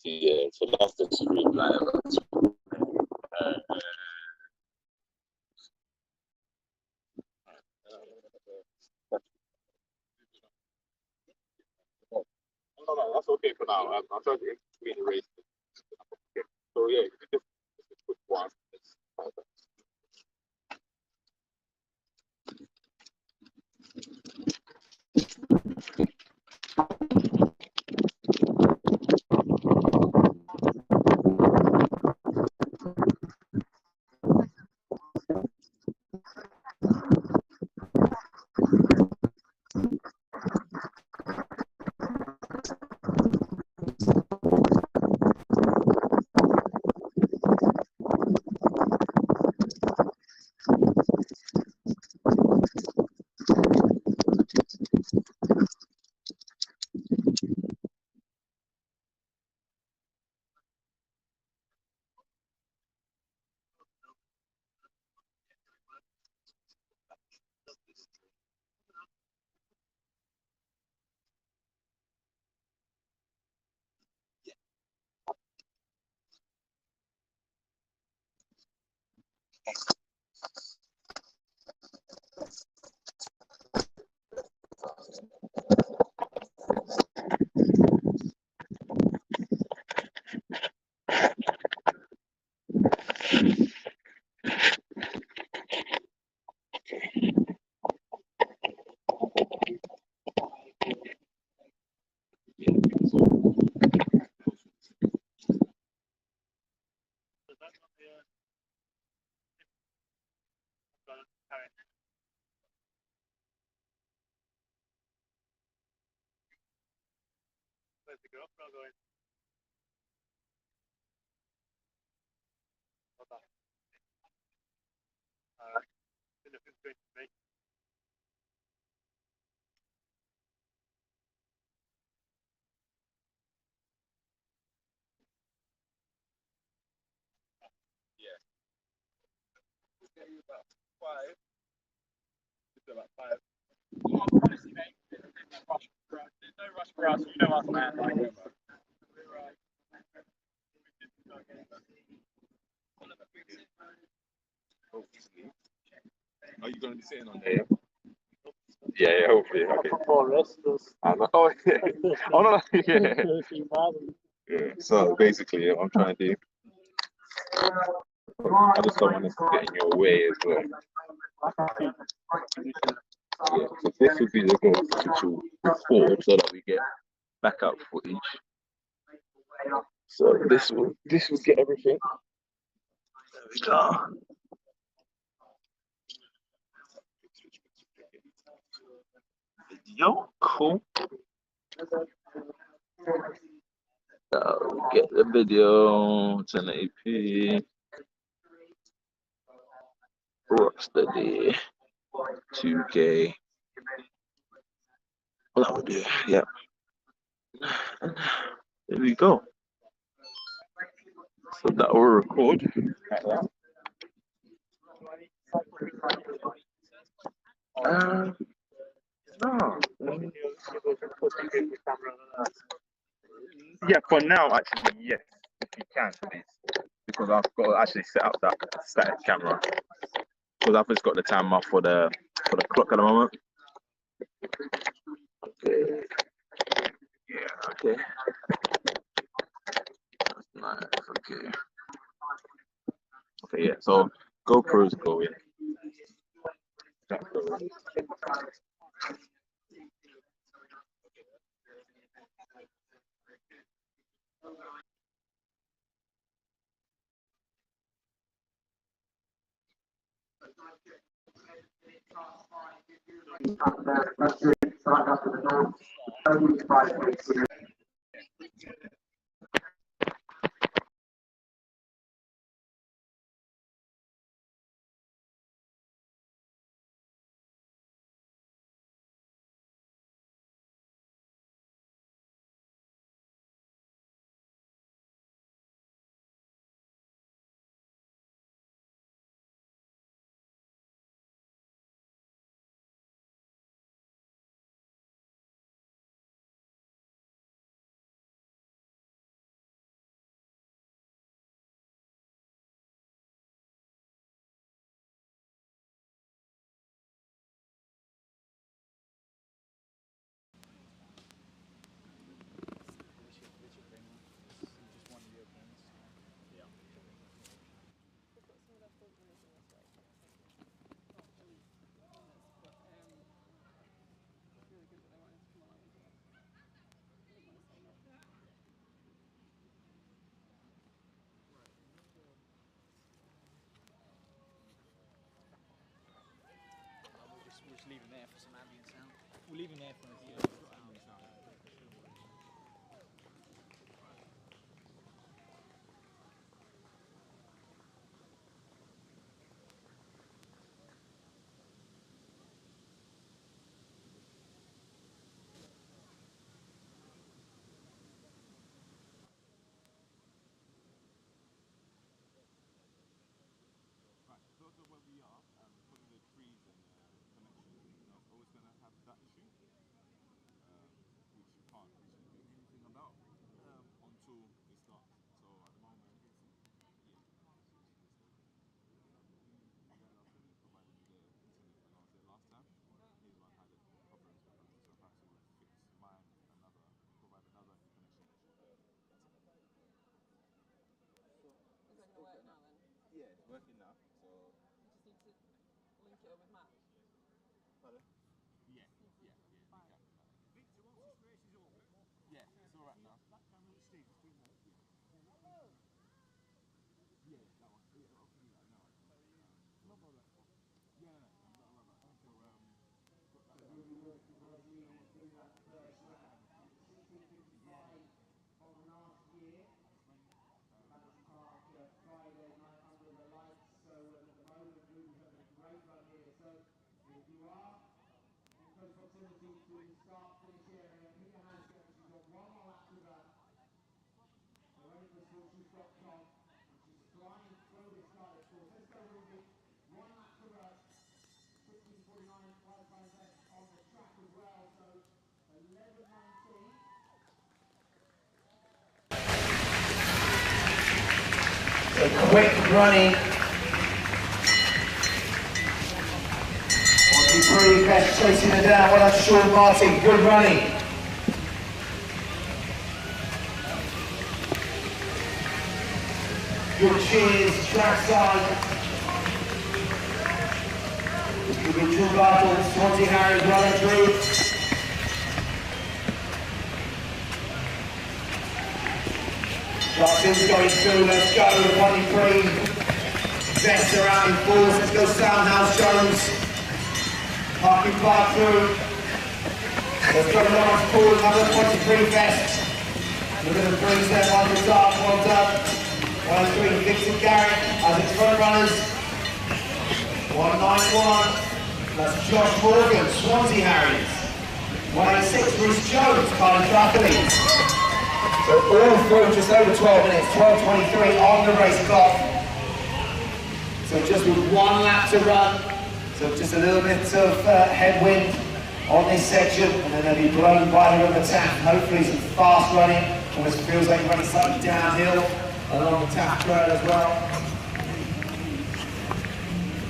Yeah, so that's the streamline. No, that's okay for now. I'm trying to explain the race. Okay. So yeah, just a quick one. About 5. About 5. Honestly, mate, there's no rush for us. You know us, man. Are you going to be sitting on there? Yeah, hopefully. Okay. Oh, yeah. Oh, no, yeah. Yeah. So basically, I'm trying to do. I just don't want this to get in your way as well. Yeah, so this would be the potential before, so that we get backup footage. So this will get everything. There we go. Video, cool. Get the video, 1080p. Rocksteady, 2K. Well, that would do, yeah. There we go. So that will record like that. No. Yeah, for now, actually, yes, if you can, please. Because I've got to actually set up that static camera. Because I've just got the timer for the clock at the moment. Okay. Yeah, okay. That's nice, okay. Okay, yeah, so GoPro's going. leave him there for some ambient sound. We'll leave him there for ambient sound. Yeah, it's working now. So you just need to link it up with Matt. pardon? Yeah. Victor, once this race is over, yeah, it's all right now. That camera that stays between that. Yeah, that one. Yeah, I'll do that now. No problem. Yeah, I'm not about that. So Friday night under the lights, so at the moment Ruby's having a great run here, so if you are in close proximity to the start-finish area, put your hands together, she's got one more lap to run. So ready for SportsShoes.com, and she's flying through this Cardiff course. Let's go Ruby, one lap to run, 16:49 qualifying best on the track as well, so 11:19. So quick running. 43, best chasing her down. Well done, Sean Martin. Good running. Good cheers, trackside. Good true battle. Swansea Harry running through. Martin's going through, let's go, 23, Vest around in fours, let's go Soundhouse Jones, Parking Park through, let's go Lawrence Poole, another 23 Vest, look at the threes there, Michael Dark, well done, 103, Vincent Garrett, Asics front runners, 191, that's Josh Morgan, Swansea Harriers, 186, Bruce Jones, Cardiff Athletes. So all through just over 12 minutes, 12:23 on the race clock. So just with one lap to run, so just a little bit of headwind on this section, and then they'll be blown by the river Taff. Hopefully some fast running, almost feels like running slightly downhill along the Taff Road as well.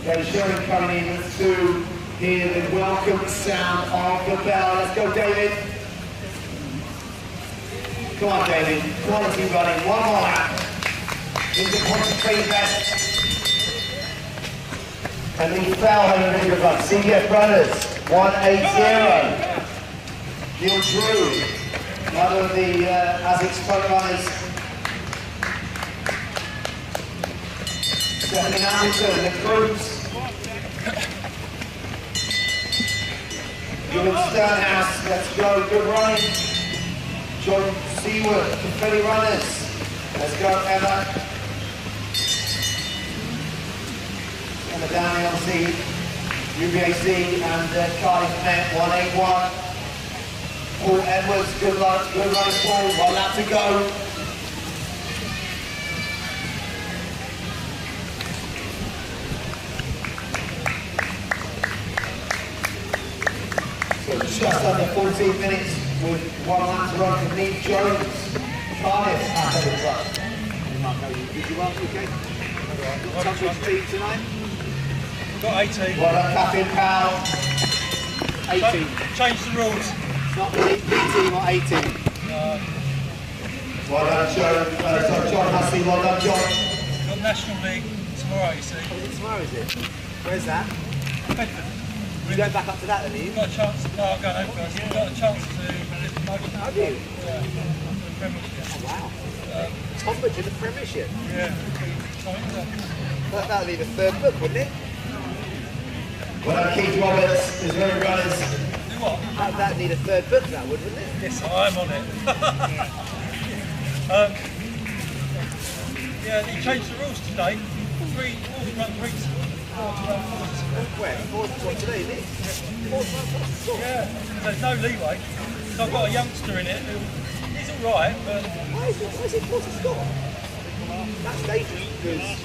David Sherman coming in to hear the welcome sound of the bell. Let's go, David. Come on, David. Quality running. One more lap. Into 23 Vest. And the Felham River Run. CBF Runners. 180. Neil Drew. One of the Asics front runners. Stephanie Hamilton. The groups. Ewan Sternhouse. Let's go. Good running. John Seward, the Philly runners. Let's go, Emma. Emma Downey, obviously, UBAC and Cardiff Met, 181. Paul Edwards, good luck, good run, Paul, 1 lap to go. So just under 14 minutes. With 1 lap to run for Niamh Jones, Cardiff Athletics Club. Did you run okay? Got touch with speed tonight? Got 18. Well done, Catherine Powell. 18. Change the rules. It's not the 18 or 18. Well done, John Hussey. Well done, John. Got National League tomorrow, you see. Oh, is it tomorrow, is it? Where's that? Bedford. You going back up to that then, are you? Got a chance. No, I'm going over first. Got a chance to lift promotion. Have you? Yeah. Premiership. Oh, wow. Toppage in the Premiership? Yeah. That'll be the third book, wouldn't it? Well, Keith Roberts, there's no runners. Do what? That need a third book, that would, wouldn't it? Yes, I'm on it. Yeah, he changed the rules today. Three run breaks. Where? What today, this? Yeah, there's no leeway. So I've got a youngster in it who he's all right, but Why is it forced to score? That's dangerous because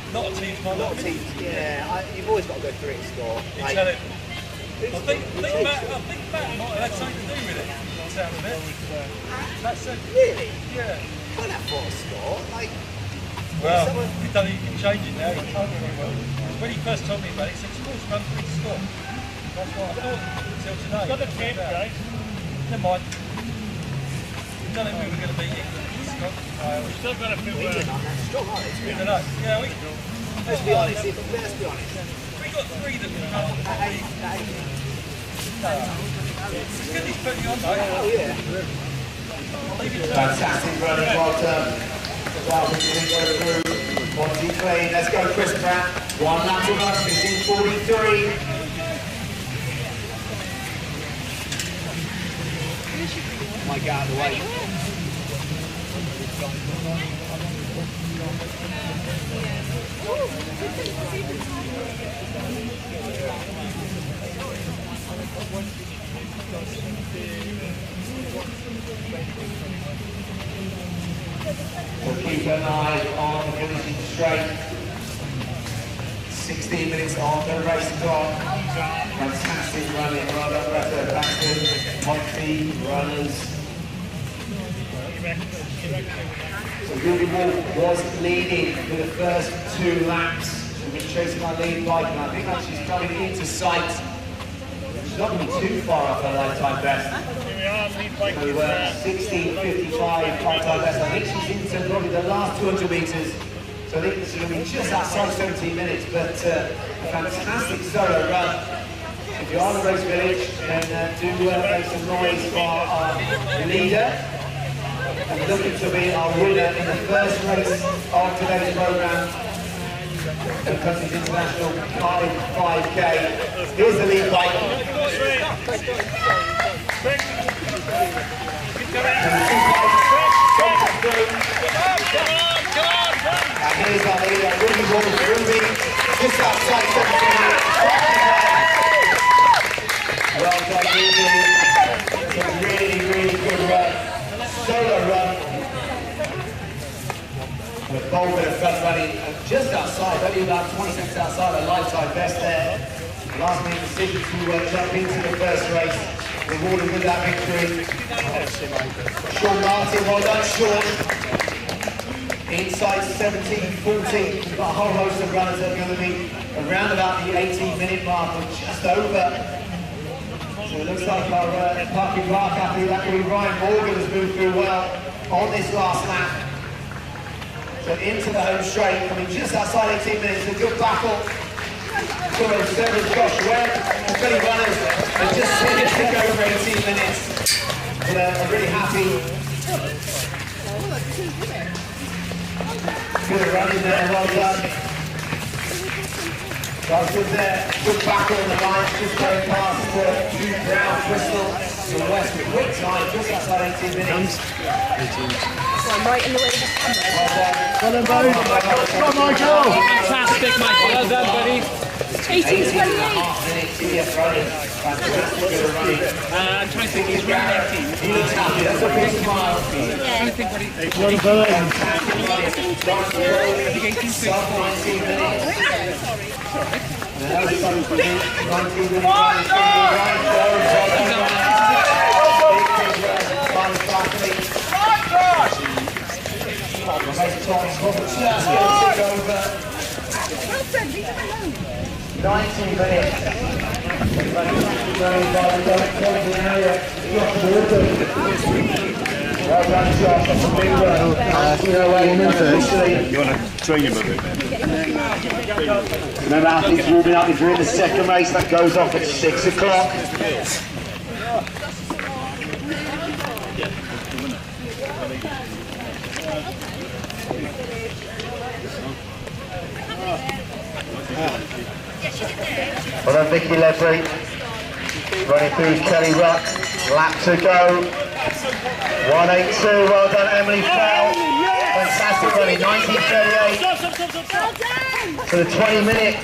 a lot of teams might a lot not of finish. teams, you've always got to go through it and score. You tell him. I think Matt might have had something to do with it. Sound of it. That's it. Really? Yeah. Can't have forced score. Like, Well, he can change it now. He can't very well. When he first told me about it, he said, "Sports run free to score." That's what I thought until today. Got the game, right? Never mind. We done it. We were going to beat England. We've still got a few. England aren't that strong, are they? I don't know. Yeah, we. Let's be honest. Let's be honest. We got three that can run. It's good he's putting you on though. Oh yeah. Fantastic running, well done. Well, we can go through. Monty clean. Let's go, Chris Pratt. One lap to run. 15:43. Might get out of the way. We'll keep an eye on the finishing straight. 16 minutes on the race clock. Fantastic running. Well done, Rapper, Baxton, Monty, runners. So Ruby Wolf was leading for the first 2 laps. She's been chasing my lead bike, and I think that she's coming into sight. She's not going to be too far off her lifetime best. So 16:55 lifetime best. I think she's into probably the last 200 metres. So I think this is going to be just outside 17 minutes, but a fantastic solo run. If you're on the race village, then do make some noise for our leader. And looking to be our winner in the first race of today's programme, the country's international Cardiff 5K. Here's the lead bike. And here's our leader, Ruby Wolf, Ruby, just outside 17 minutes. Well done, Ruby. It's a really, really good run. Solo run. With a bold bit of front running, and just outside, only about 20 seconds outside a lifetime best there. Last minute decision to jump into the first race. Rewarded with that victory. Sean Martin, well done, Sean. Inside 17:40, we've got a whole host of runners that are going to be around about the 18-minute mark, or just over. So it looks like our parking park athlete, that could be Ryan Morgan, has moved through well on this last lap. So into the home straight, coming just outside 18 minutes, a good battle. Seven Josh Webb, and 20 runners, and just finished to go for 18 minutes. But I'm really happy. Good running there, well done. Well, good there, good battle on the line, just going past Bute Brown, Bristol, to the west with quick time, just outside 18 minutes. I'm right in the way of the camera. Well done, both. Come on, Michael. Fantastic, Michael. Well done, buddy. 18:28. Yes, running. Fantastic, good running. I'm trying to think he's running 18. He looks happy, that's a big smile. I think what he... Well done. Sub 19 minutes. Now it's 19 minutes. Well done, Josh. That's a big run. You want to train him a bit? Remember, athletes warming up if you're in the second race. That goes off at 6 o'clock. Well done, Vicky Ledbury. Running through Kelly Ruck. Lap to go. 1:82. Well done, Emily Fell. Fantastic running. 19:38. So the 20-minute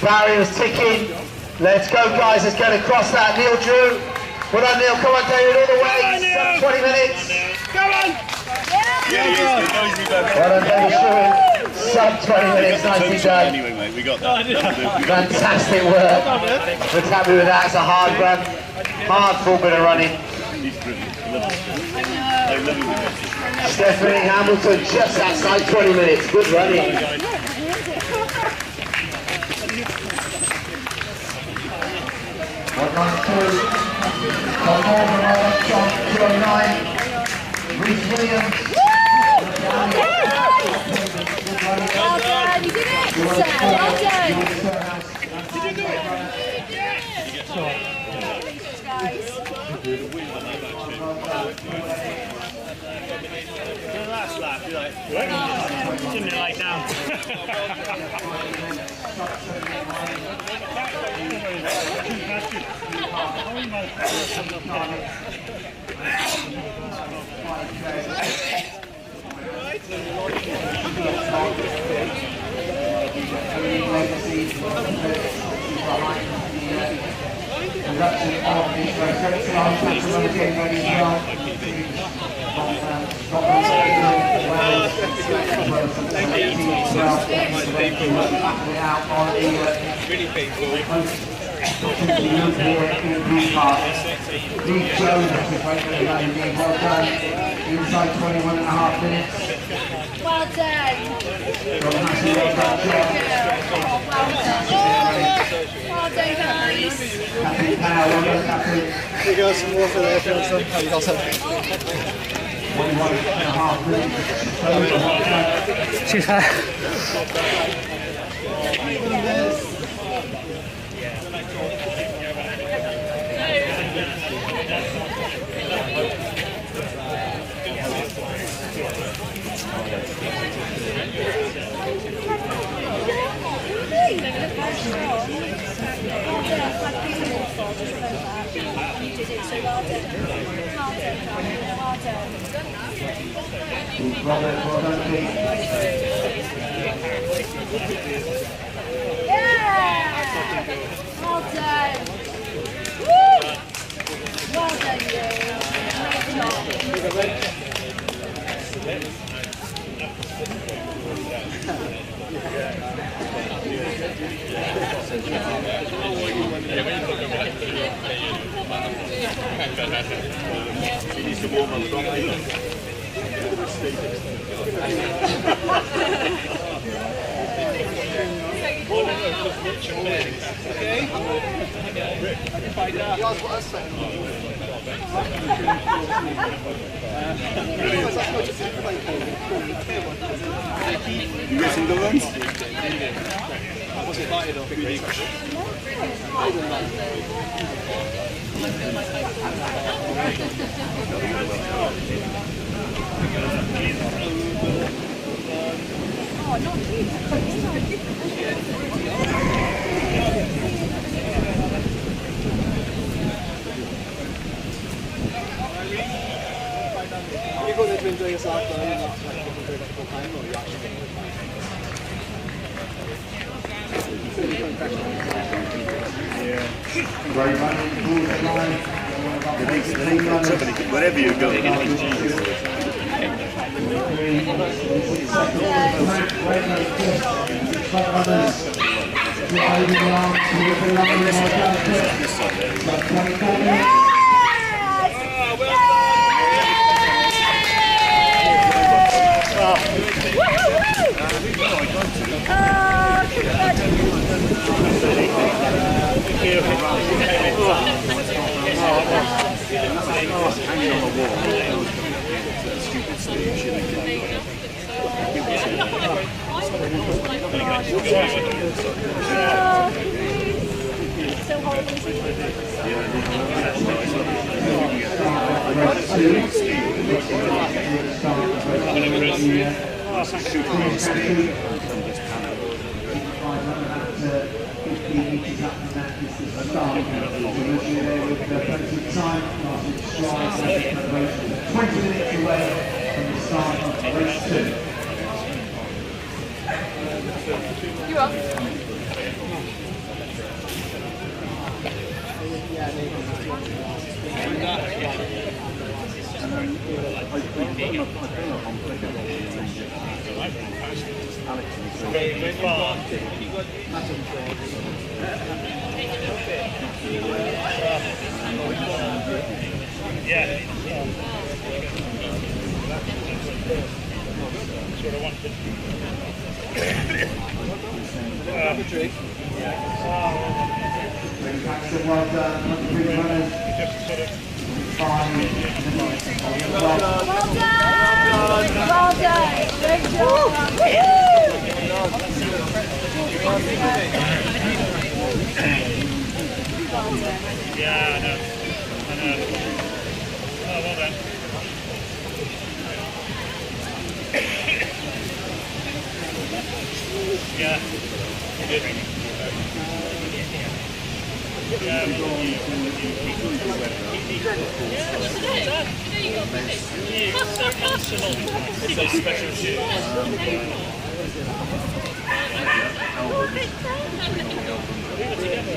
barrier is ticking. Let's go, guys. Let's get across that. Neil Drew. Well done, Neil. Come on, David, all the way. 20 minutes. Come on! Well done, David Sherwin. Sub 20 minutes. Nicely done. Anyway, mate, we got that. Fantastic work. We're happy with that. It's a hard run. Hard full bit of running. He's brilliant. I love him. Stephanie Hamilton just outside 20 minutes. Good running. John 209. Reece Williams. Well done, you did it! Well done! Last lap, you're like, didn't it like down? Production of the race. Getting ready as well. Out on the here in Bute Park. Lee Jones is well done. Inside 21.5 minutes. Well done! From Massey, well done, John. Well done, guys! Captain Power, well done, Captain. You got some water there, Johnson. Oh, you got some. 21.5 minutes. She's Robert, well done, Pete. Yeah! Well done! Woo! Well done, you! Great He needs to warm up from You get some good ones? What's it lighted off? Oh, not cute. You're going to enjoy yourself though, you're not like looking for a full time or you're actually going Wherever you go. Hanging on the wall. Stupid stage. Starting originally there with plenty of time, lasting strides and preparation. 20 minutes away from the start of race 2. You are. Yeah. That's what I wanted. Well done, runners. Just sort of. Well done. Great job. Yeah, I know. Oh, well done. Yeah, you did. Yeah, so nonchalant. It's those special shoes. We were together.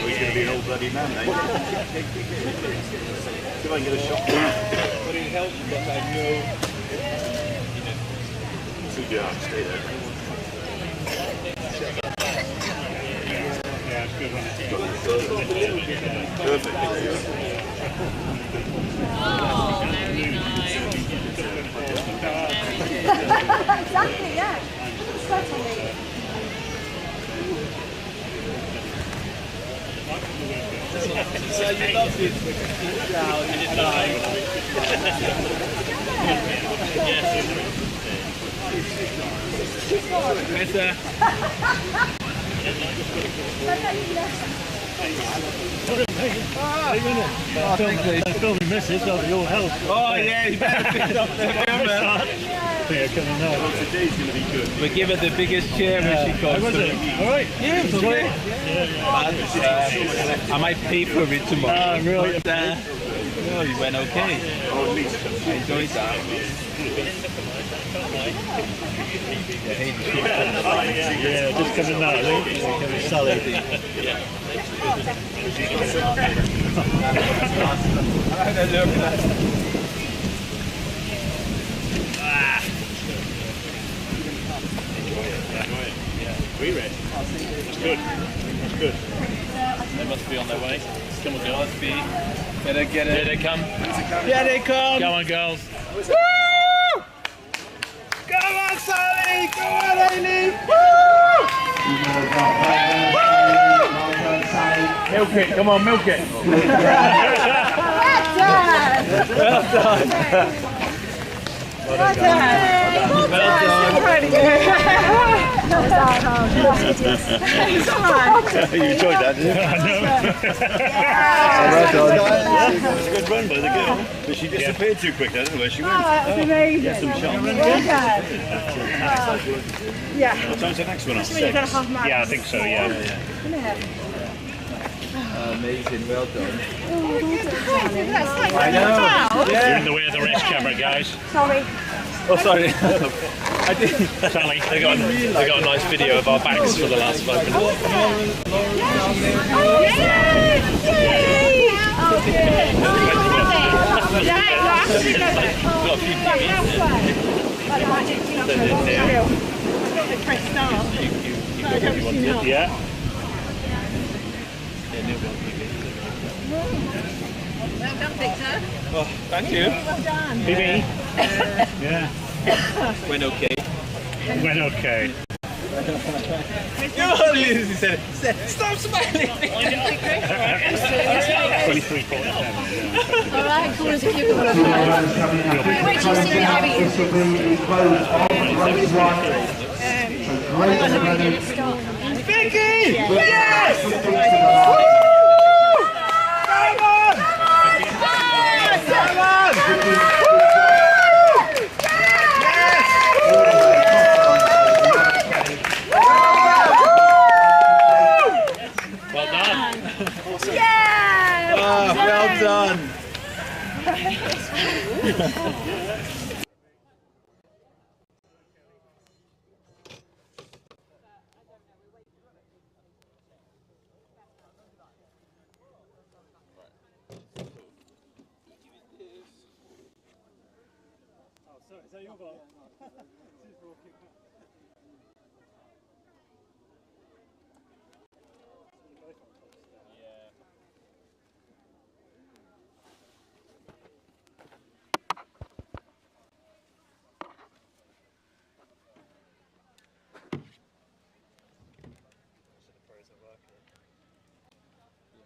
We're going to be an old bloody man, eh? See if I can get a shot. But it helps, but I know. Too dark, stay there. Yeah, it's good one. Perfect. Exactly, yeah. Certainly. So you loved it. Filming misses, that'll be all help. Oh yeah, you better pick it up there. Yeah, coming now. Well, today's going to be good. We give her the biggest cheer when she comes. Was it? All right. Yeah, it was great. I might pay for it tomorrow. Really? But, no, you went okay. Or at least I enjoyed that. Yeah, just coming now, I think. Coming Sally. we read. That's good. That's good. They must be on their way. Come on, girls. Better get it. Here they come. Here they come. Come on, girls. Woo! Come on, Sally! Come on, Amy! Woo! Milk it. Come on, milk it. Well done. Well done. Pretty good. Well done. Come on. You enjoyed that, didn't you? Well done. It was a good run by the girl, but she disappeared too quick. I don't know where she went. Oh, that was amazing. Get some shots. Well done. Yeah. What time's the next one? You've got a half marathon. Yeah, I think so, yeah. Amazing, well done. I know. You're in the way of the race camera, guys. Sorry. Oh, sorry. I did. Sally. I got a nice video of our backs for the last 5 minutes. Oh, yay! Yay! Oh, good. Yeah. Well done, Victor. Oh, thank you. Well done. BB. Yeah. Went okay. Went okay. He said, stop smiling! 23 points. Alright, cool as a cucumber. Wait till you see me having it. This will be the close of race one. Vicky! Yes! Come on! Well done. Yeah! Well done.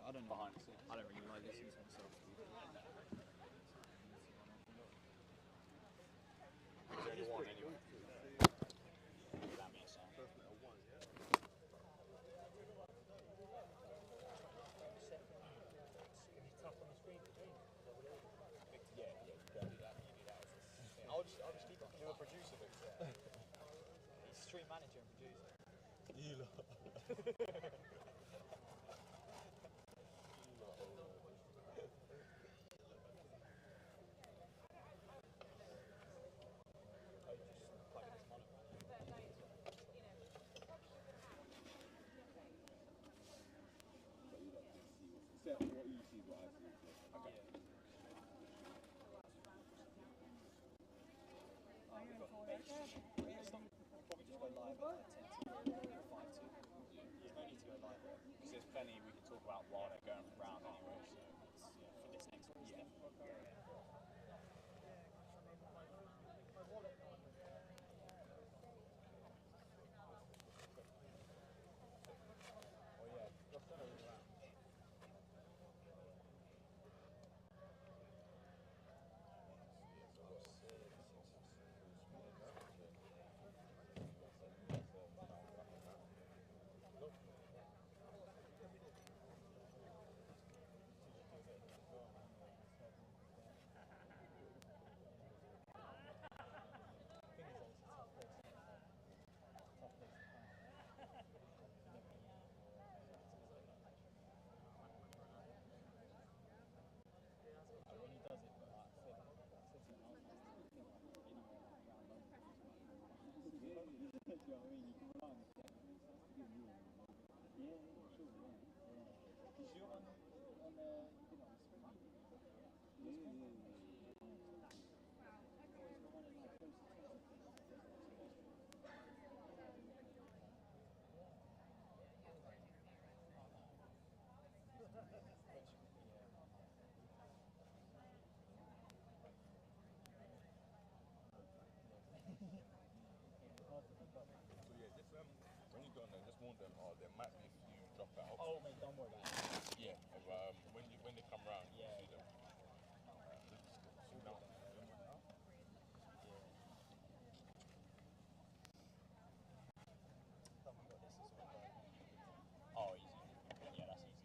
I don't know. I don't really like this myself. I'll just keep it. You're a producer, he's stream manager and producer. You lot. There's plenty we can talk about while they're going round anyway, so for this next one. Yeah. Oh, mate, don't worry about it. Yeah, when they come round, you see them. Oh, easy. Yeah, that's easy.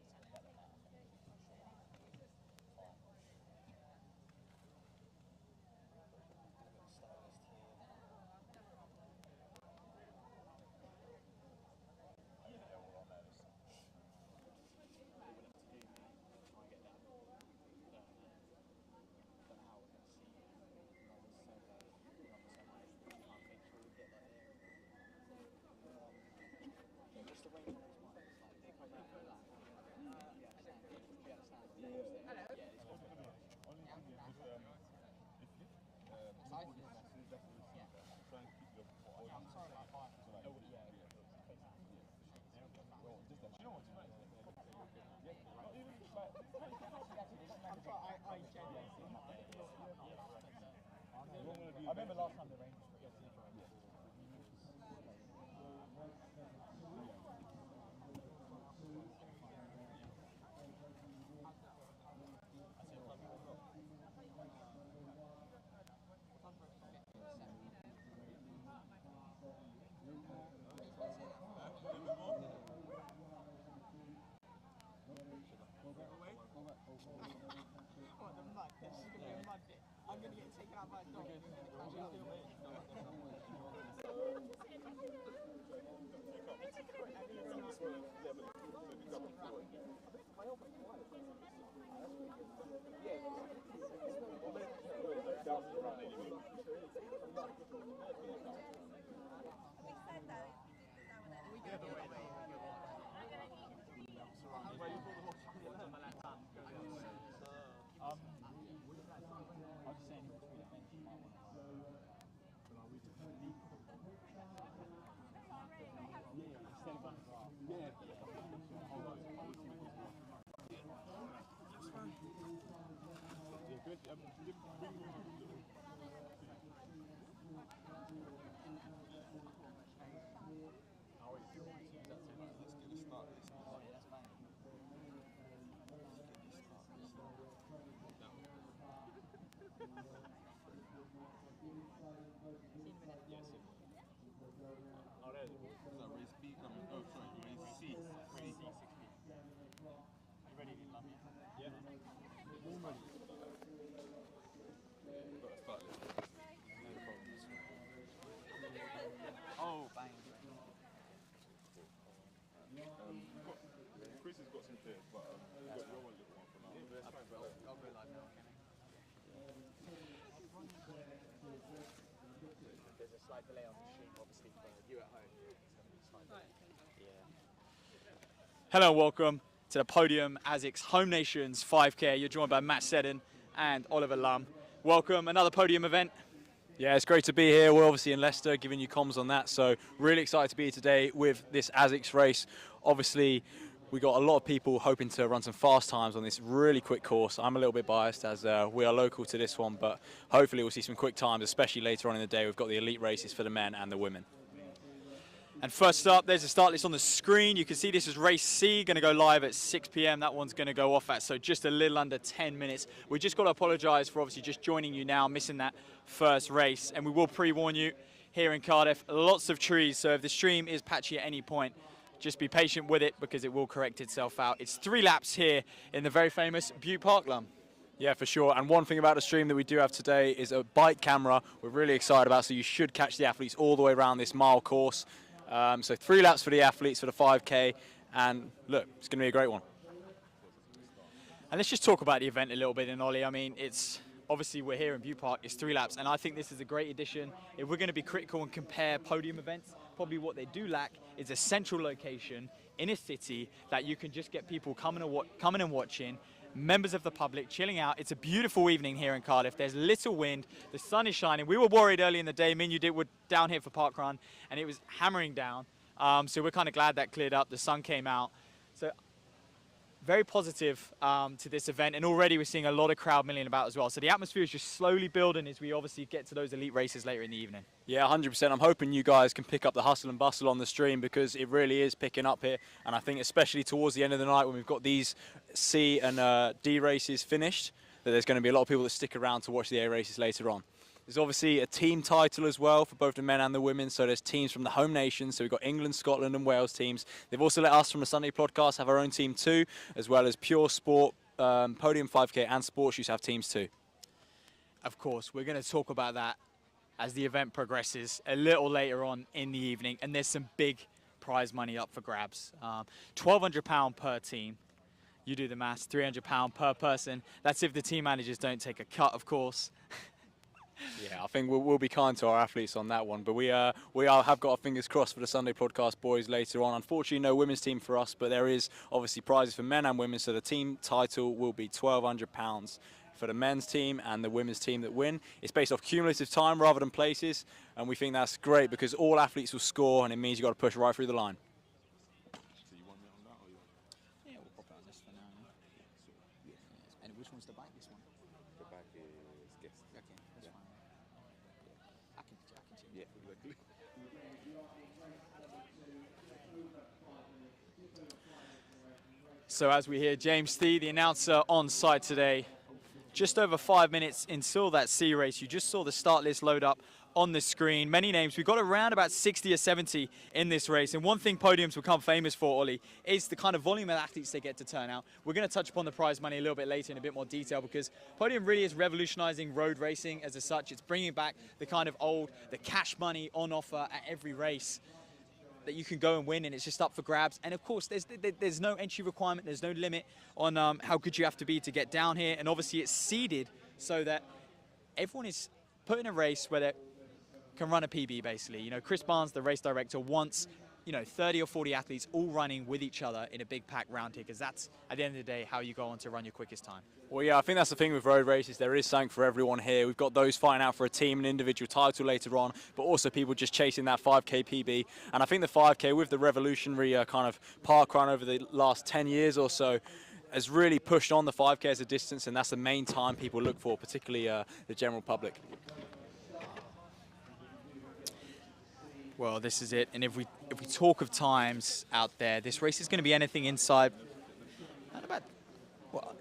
I remember last time the Rangers were What, the mud? This is going to be a mud bit. I'm going to get taken out by a dog. Oh, bang. Chris has got some players, but you've got your one little one for now. I'll go live now, can I? There's a slight delay on the stream, obviously, for you at home. It's going to be slight delay. Hello and welcome to the Podium Asics Home Nations 5K. You're joined by Matt Seddon and Oliver Lum. Welcome, another podium event. Yeah, it's great to be here. We're obviously in Leicester, giving you comms on that. So really excited to be here today with this Asics race. Obviously, we got a lot of people hoping to run some fast times on this really quick course. I'm a little bit biased as we are local to this one, but hopefully we'll see some quick times, especially later on in the day. We've got the elite races for the men and the women. And first up, there's a start list on the screen. You can see this is race C, going to go live at 6 p.m. That one's going to go off at, so just a little under 10 minutes. We just got to apologise for obviously just joining you now, missing that first race. And we will pre-warn you, here in Cardiff, lots of trees. So if the stream is patchy at any point, just be patient with it because it will correct itself out. It's 3 laps here in the very famous Bute Park, Lum. Yeah, for sure. And one thing about the stream that we do have today is a bike camera we're really excited about. So you should catch the athletes all the way around this mile course. So 3 laps for the athletes for the 5K, and look, it's going to be a great one. And let's just talk about the event a little bit, and Ollie. I mean, it's obviously we're here in Bute Park. It's 3 laps, and I think this is a great addition. If we're going to be critical and compare podium events, probably what they do lack is a central location in a city that you can just get people coming and watching. Members of the public chilling out. It's a beautiful evening here in Cardiff. There's little wind. The sun is shining. We were worried early in the day. Me and you were down here for Park Run, and it was hammering down. So we're kind of glad that cleared up. The sun came out. So very positive to this event, and already we're seeing a lot of crowd milling about as well. So the atmosphere is just slowly building as we obviously get to those elite races later in the evening. Yeah, 100%. I'm hoping you guys can pick up the hustle and bustle on the stream because it really is picking up here. And I think especially towards the end of the night when we've got these C and D races finished, that there's going to be a lot of people that stick around to watch the A races later on. There's obviously a team title as well for both the men and the women. So there's teams from the home nations. So we've got England, Scotland and Wales teams. They've also let us from the Sunday podcast have our own team too, as well as Pure Sport, Podium 5K and SportsShoes have teams too. Of course, we're going to talk about that as the event progresses a little later on in the evening. And there's some big prize money up for grabs. £1,200 per team. You do the maths, £300 per person. That's if the team managers don't take a cut, of course. Yeah, I think we'll be kind to our athletes on that one. But we have got our fingers crossed for the Sunday podcast boys later on. Unfortunately, no women's team for us, but there is obviously prizes for men and women. So the team title will be £1,200 for the men's team and the women's team that win. It's based off cumulative time rather than places, and we think that's great because all athletes will score, and it means you've got to push right through the line. So you want me on that, or you want? Yeah, we'll pop it on this for now. Yeah. And which one's the bike? This one? The back is guest. Okay, that's fine. I can change. Yeah, exactly. So as we hear James Thee, the announcer, on site today, just over 5 minutes until that C race, you just saw the start list load up on the screen. Many names. We've got around about 60 or 70 in this race. And one thing Podium's become famous for, Ollie, is the kind of volume of athletes they get to turn out. We're going to touch upon the prize money a little bit later in a bit more detail, because Podium really is revolutionizing road racing as such. It's bringing back the kind of the cash money on offer at every race that you can go and win, and it's just up for grabs. And of course, there's no entry requirement, there's no limit on how good you have to be to get down here. And obviously it's seeded so that everyone is put in a race where they can run a PB, basically. You know, Chris Barnes, the race director, wants, you know, 30 or 40 athletes all running with each other in a big pack round here, because that's, at the end of the day, how you go on to run your quickest time. Well, yeah, I think that's the thing with road races. There is something for everyone here. We've got those fighting out for a team and individual title later on, but also people just chasing that 5K PB. And I think the 5K, with the revolutionary kind of park run over the last 10 years or so, has really pushed on the 5K as a distance, and that's the main time people look for, particularly the general public. Well, this is it. And if we talk of times out there, this race is going to be anything inside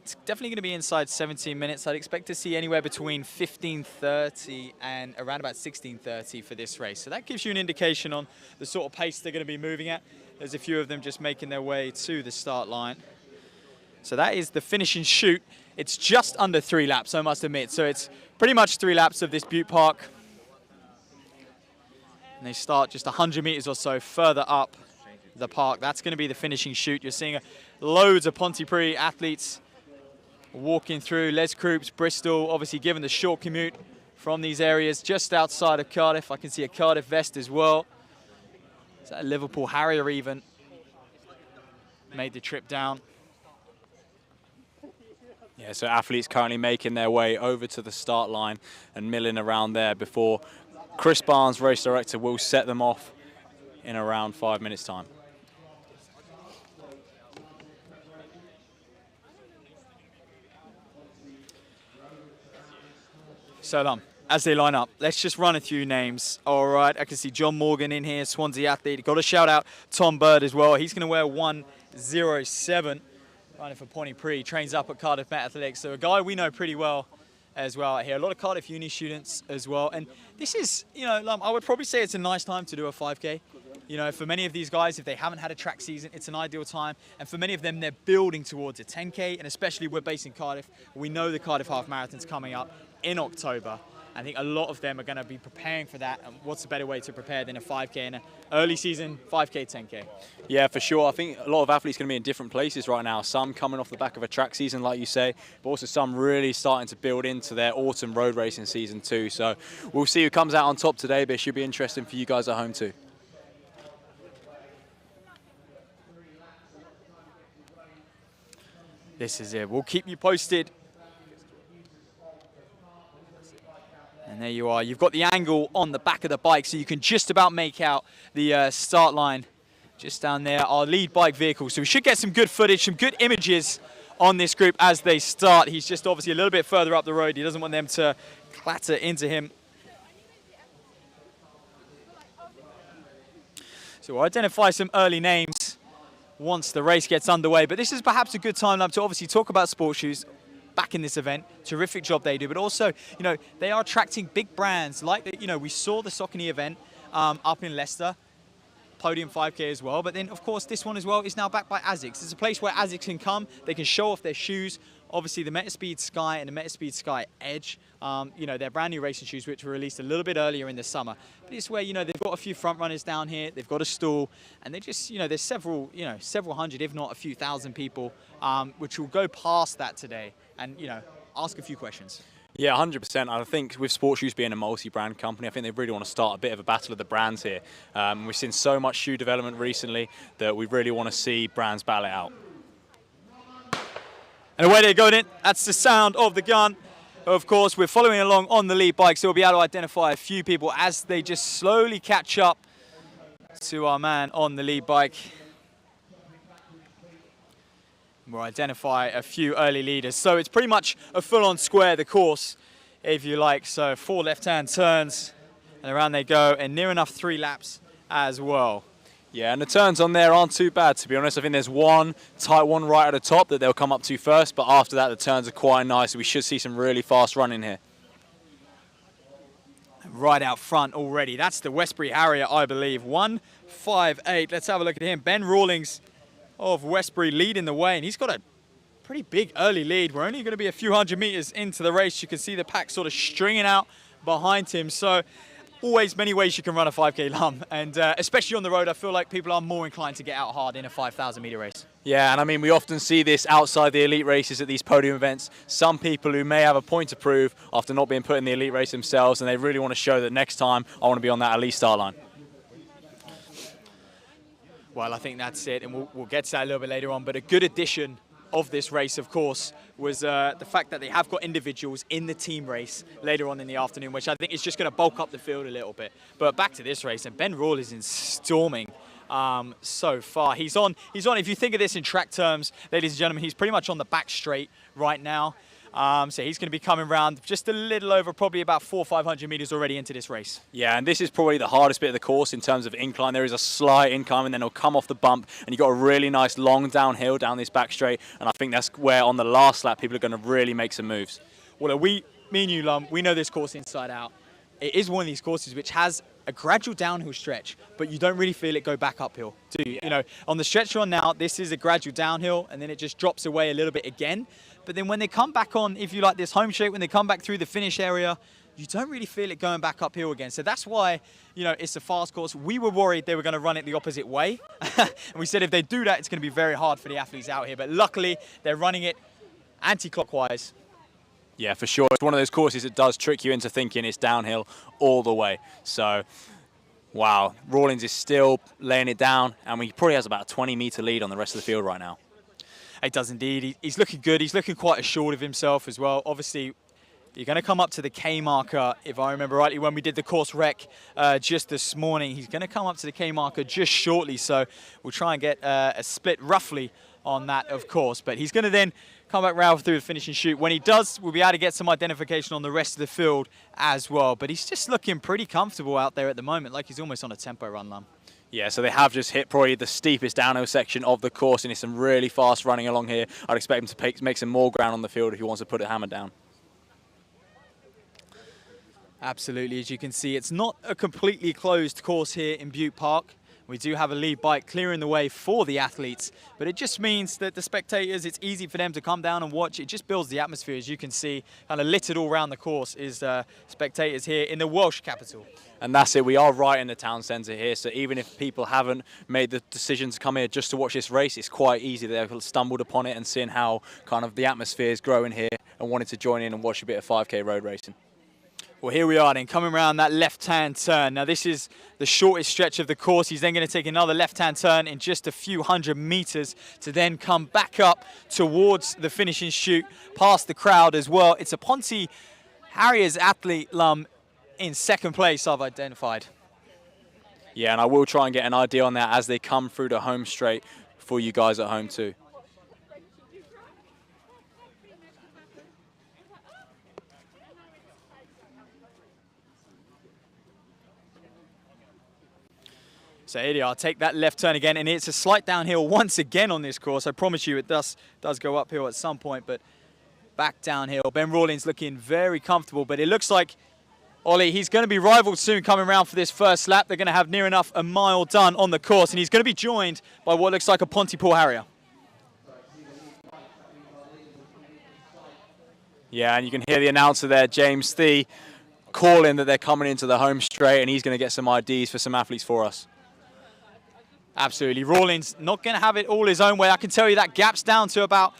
it's definitely going to be inside 17 minutes. I'd expect to see anywhere between 15:30 and around about 16:30 for this race. So that gives you an indication on the sort of pace they're going to be moving at. There's a few of them just making their way to the start line. So that is the finish and shoot. It's just under 3 laps, I must admit. So it's pretty much 3 laps of this Bute Park. And they start just 100 meters or so further up the park. That's going to be the finishing shoot. You're seeing loads of Pontypridd athletes walking through. Les Croops, Bristol, obviously given the short commute from these areas just outside of Cardiff. I can see a Cardiff vest as well. Is that a Liverpool Harrier even? Made the trip down. Yeah, so athletes currently making their way over to the start line and milling around there before Chris Barnes, race director, will set them off in around 5 minutes' time. So as they line up, let's just run a few names. All right, I can see John Morgan in here, Swansea athlete. Got to shout out Tom Bird as well. He's going to wear 107, running for Pontypridd. Trains up at Cardiff Athletics. So a guy we know pretty well as well out here. A lot of Cardiff Uni students as well. And this is, you know, I would probably say it's a nice time to do a 5K. You know, for many of these guys, if they haven't had a track season, it's an ideal time. And for many of them, they're building towards a 10K. And especially we're based in Cardiff. We know the Cardiff Half Marathon's coming up in October. I think a lot of them are going to be preparing for that. And what's a better way to prepare than a 5K and an early season 5K, 10K? Yeah, for sure. I think a lot of athletes are going to be in different places right now. Some coming off the back of a track season, like you say, but also some really starting to build into their autumn road racing season too. So we'll see who comes out on top today, but it should be interesting for you guys at home too. This is it. We'll keep you posted. And there you are. You've got the angle on the back of the bike, so you can just about make out the start line just down there, our lead bike vehicle. So we should get some good footage, some good images on this group as they start. He's just obviously a little bit further up the road. He doesn't want them to clatter into him. So we'll identify some early names once the race gets underway. But this is perhaps a good time to obviously talk about Sports Shoes back in this event. Terrific job they do, but also, you know, they are attracting big brands like, you know, we saw the Saucony event up in Leicester, Podium 5K as well, but then of course this one as well is now backed by Asics. It's a place where Asics can come, they can show off their shoes. Obviously the Metaspeed Sky and the Metaspeed Sky Edge, you know, they're brand new racing shoes which were released a little bit earlier in the summer. But it's where, you know, they've got a few front runners down here, they've got a stall, and they just, you know, there's several hundred, if not a few thousand people, which will go past that today and, you know, ask a few questions. Yeah, 100%. I think with Sports Shoes being a multi-brand company, I think they really want to start a bit of a battle of the brands here. We've seen so much shoe development recently that we really want to see brands battle it out. And away they go in. That's the sound of the gun. Of course, we're following along on the lead bike, so we'll be able to identify a few people as they just slowly catch up to our man on the lead bike. We'll identify a few early leaders. So it's pretty much a full-on square, the course, if you like. So 4 left-hand turns, and around they go, and near enough 3 laps as well. Yeah, and the turns on there aren't too bad, to be honest. I think there's one tight one right at the top that they'll come up to first, but after that, the turns are quite nice. We should see some really fast running here. right out front already. That's the Westbury Harrier, I believe. 1:58. Let's have a look at him. Ben Rawlings of Westbury leading the way, and he's got a pretty big early lead. We're only going to be a few hundred meters into the race. You can see the pack sort of stringing out behind him. So always many ways you can run a 5K Lum, and especially on the road, I feel like people are more inclined to get out hard in a 5,000 meter race. Yeah, and I mean, we often see this outside the elite races at these podium events. Some people who may have a point to prove after not being put in the elite race themselves, and they really want to show that next time I want to be on that elite start line. Well, I think that's it, and we'll get to that a little bit later on, but a good addition of this race, of course, was the fact that they have got individuals in the team race later on in the afternoon, which I think is just going to bulk up the field a little bit. But back to this race, and Ben Rawlings is storming so far. He's on. If you think of this in track terms, ladies and gentlemen, he's pretty much on the back straight right now. So he's going to be coming around just a little over, probably about 400 or 500 meters already into this race. Yeah, and this is probably the hardest bit of the course in terms of incline. There is a slight incline, and then it'll come off the bump, and you've got a really nice long downhill down this back straight. And I think that's where on the last lap people are going to really make some moves. Well, me and you, Lum, we know this course inside out. It is one of these courses which has a gradual downhill stretch, but you don't really feel it go back uphill, do you? You know, on the stretch you're on now, this is a gradual downhill, and then it just drops away a little bit again. But then when they come back on, if you like this home straight, when they come back through the finish area, you don't really feel it going back uphill again. So that's why, you know, it's a fast course. We were worried they were going to run it the opposite way. And we said if they do that, it's going to be very hard for the athletes out here. But luckily, they're running it anti-clockwise. Yeah, for sure. It's one of those courses that does trick you into thinking it's downhill all the way. So, wow, Rawlings is still laying it down, and he probably has about a 20-meter lead on the rest of the field right now. It does indeed. He's looking good. He's looking quite assured of himself as well. Obviously, you're going to come up to the K marker, if I remember rightly, when we did the course rec just this morning. He's going to come up to the K marker just shortly, so we'll try and get a split roughly on that, of course. But he's going to then come back round through the finish and shoot. When he does, we'll be able to get some identification on the rest of the field as well. But he's just looking pretty comfortable out there at the moment, like he's almost on a tempo run, Lum. Yeah, so they have just hit probably the steepest downhill section of the course, and it's some really fast running along here. I'd expect him to make some more ground on the field if he wants to put a hammer down. Absolutely, as you can see, it's not a completely closed course here in Bute Park. We do have a lead bike clearing the way for the athletes, but it just means that the spectators, it's easy for them to come down and watch. It just builds the atmosphere, as you can see, kind of littered all around the course is spectators here in the Welsh capital. And that's it, we are right in the town centre here, so even if people haven't made the decision to come here just to watch this race, it's quite easy. They've stumbled upon it and seen how kind of the atmosphere is growing here and wanted to join in and watch a bit of 5K road racing. Well, here we are then, coming around that left-hand turn. Now, this is the shortest stretch of the course. He's then going to take another left-hand turn in just a few hundred meters to then come back up towards the finishing chute, past the crowd as well. It's a Ponty Harriers athlete, Lum, in second place, I've identified. Yeah, and I will try and get an idea on that as they come through the home straight for you guys at home too. So here they are, take that left turn again, and it's a slight downhill once again on this course. I promise you it does go uphill at some point, but back downhill. Ben Rawlings looking very comfortable, but it looks like, Ollie, he's going to be rivaled soon coming around for this first lap. They're going to have near enough a mile done on the course, and he's going to be joined by what looks like a Pontypool Harrier. Yeah, and you can hear the announcer there, James Thee, calling that they're coming into the home straight, and he's going to get some IDs for some athletes for us. Absolutely. Rawlings not going to have it all his own way. I can tell you that gap's down to about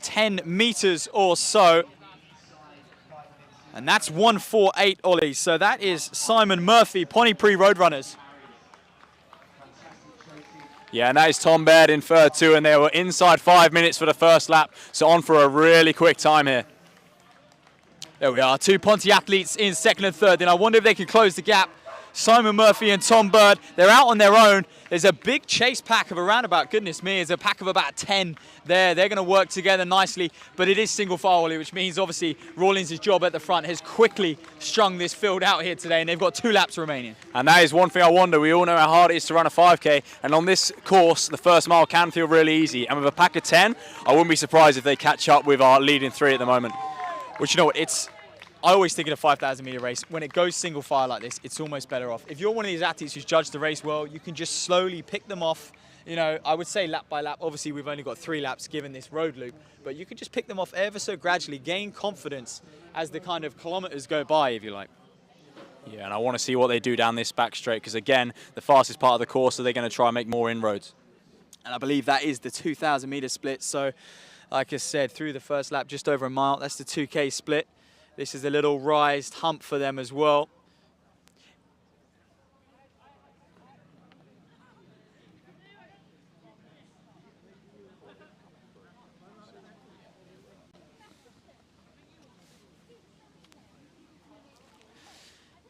10 meters or so. And that's 1:48, Ollie. So that is Simon Murphy, Pontypridd Roadrunners. Yeah, and that is Tom Baird in third too, and they were inside 5 minutes for the first lap. So on for a really quick time here. There we are, two Ponty athletes in second and third. And I wonder if they can close the gap. Simon Murphy and Tom Bird, they're out on their own. There's a big chase pack of around about, goodness me, there's a pack of about 10 there. They're going to work together nicely, but it is single file, which means obviously Rawlings' job at the front has quickly strung this field out here today, and they've got 2 laps remaining. And that is one thing I wonder. We all know how hard it is to run a 5K, and on this course, the first mile can feel really easy. And with a pack of 10, I wouldn't be surprised if they catch up with our leading 3 at the moment. Which, you know what, it's I always think in a 5,000 meter race, when it goes single file like this, it's almost better off. If you're one of these athletes who's judged the race well, you can just slowly pick them off. You know, I would say lap by lap. Obviously, we've only got 3 laps given this road loop, but you can just pick them off ever so gradually, gain confidence as the kind of kilometers go by, if you like. Yeah, and I want to see what they do down this back straight, because again, the fastest part of the course, so they're going to try and make more inroads. And I believe that is the 2,000 meter split. So, like I said, through the first lap, just over a mile, that's the 2K split. This is a little rised hump for them as well.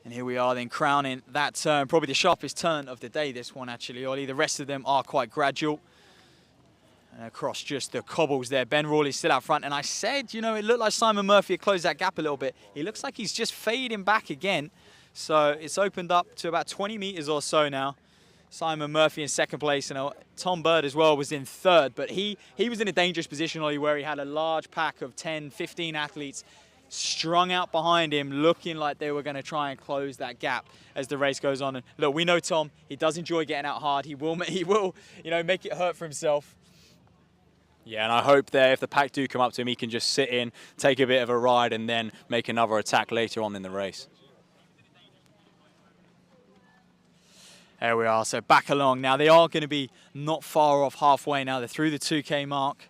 And here we are then crowning that turn, probably the sharpest turn of the day, this one actually, Ollie. The rest of them are quite gradual. And across just the cobbles there, Ben Rawley's still out front. And I said, you know, it looked like Simon Murphy had closed that gap a little bit. He looks like he's just fading back again. So it's opened up to about 20 meters or so now. Simon Murphy in second place, and Tom Bird as well was in third. But he was in a dangerous position, Ollie, where he had a large pack of 10, 15 athletes strung out behind him, looking like they were going to try and close that gap as the race goes on. And look, we know Tom, he does enjoy getting out hard. He will, you know, make it hurt for himself. Yeah, and I hope there, if the pack do come up to him, he can just sit in, take a bit of a ride, and then make another attack later on in the race. There we are, so back along. Now, they are going to be not far off halfway now. They're through the 2K mark.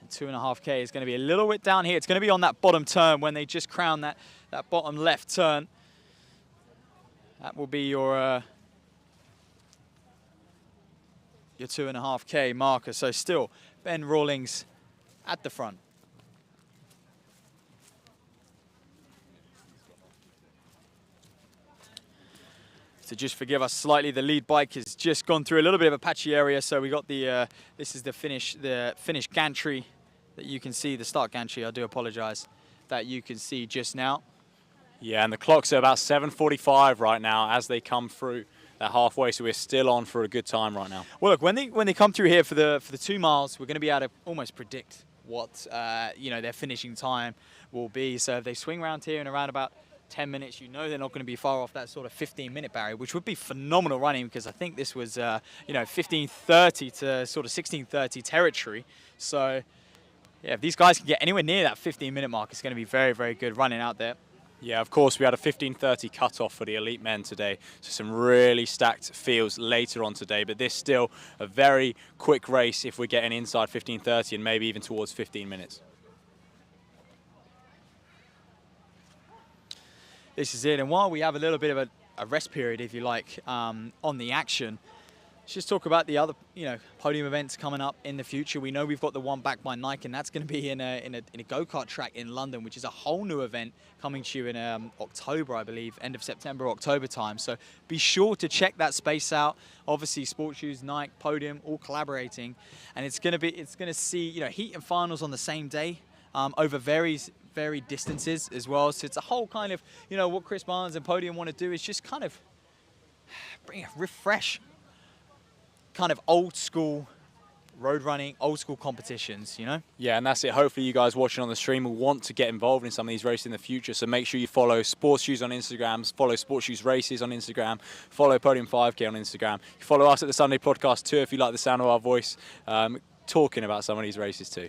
2.5K is going to be a little bit down here. It's going to be on that bottom turn when they just crown that bottom left turn. That will be your 2.5K marker. So still, Ben Rawlings at the front. So just forgive us slightly, the lead bike has just gone through a little bit of a patchy area. So we got the, this is the finish gantry that you can see, the start gantry, I do apologize, that you can see just now. Yeah, and the clocks are about 7:45 right now as they come through that halfway, so we're still on for a good time right now. Well, look, when they come through here for the 2 miles, we're going to be able to almost predict what you know, their finishing time will be. So if they swing around here in around about 10 minutes, you know they're not going to be far off that sort of 15-minute barrier, which would be phenomenal running, because I think this was you know, 15:30 to sort of 16:30 territory. So yeah, if these guys can get anywhere near that 15-minute mark, it's going to be very, very good running out there. Yeah, of course, we had a 15:30 cut-off for the elite men today, so some really stacked fields later on today, but this still a very quick race if we're getting inside 15:30 and maybe even towards 15 minutes. This is it, and while we have a little bit of a rest period, if you like, on the action, let's just talk about the other, you know, podium events coming up in the future. We know we've got the one backed by Nike, and that's going to be in a go-kart track in London, which is a whole new event coming to you in October, I believe, end of September, October time. So be sure to check that space out. Obviously, SportsShoes, Nike, Podium, all collaborating, and it's going to see, you know, heat and finals on the same day over varied distances as well. So it's a whole kind of, you know, what Chris Barnes and Podium want to do is just kind of refresh kind of old school road running, old school competitions, you know? Yeah, and that's it. Hopefully you guys watching on the stream will want to get involved in some of these races in the future. So make sure you follow SportsShoes on Instagram, follow SportsShoes Races on Instagram, follow Podium 5K on Instagram. You follow us at the Sunday Podcast too if you like the sound of our voice talking about some of these races too.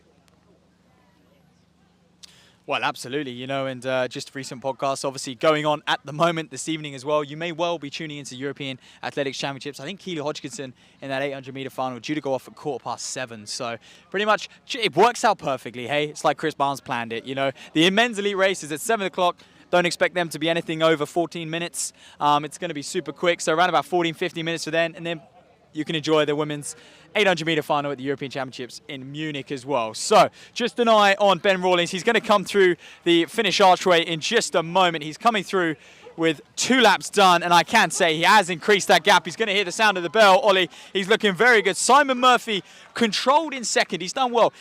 Well, absolutely, you know, and just recent podcasts obviously going on at the moment this evening as well. You may well be tuning into European Athletics Championships. I think Keely Hodgkinson in that 800-meter final due to go off at 7:15. So pretty much it works out perfectly, hey? It's like Chris Barnes planned it, you know. The men's elite race is at 7 o'clock. Don't expect them to be anything over 14 minutes. It's going to be super quick, so around about 14, 15 minutes for then, and then you can enjoy the women's 800-meter final at the European Championships in Munich as well. So just an eye on Ben Rawlings. He's going to come through the finish archway in just a moment. He's coming through with 2 laps done, and I can say he has increased that gap. He's going to hear the sound of the bell. Ollie, he's looking very good. Simon Murphy controlled in second. He's done well.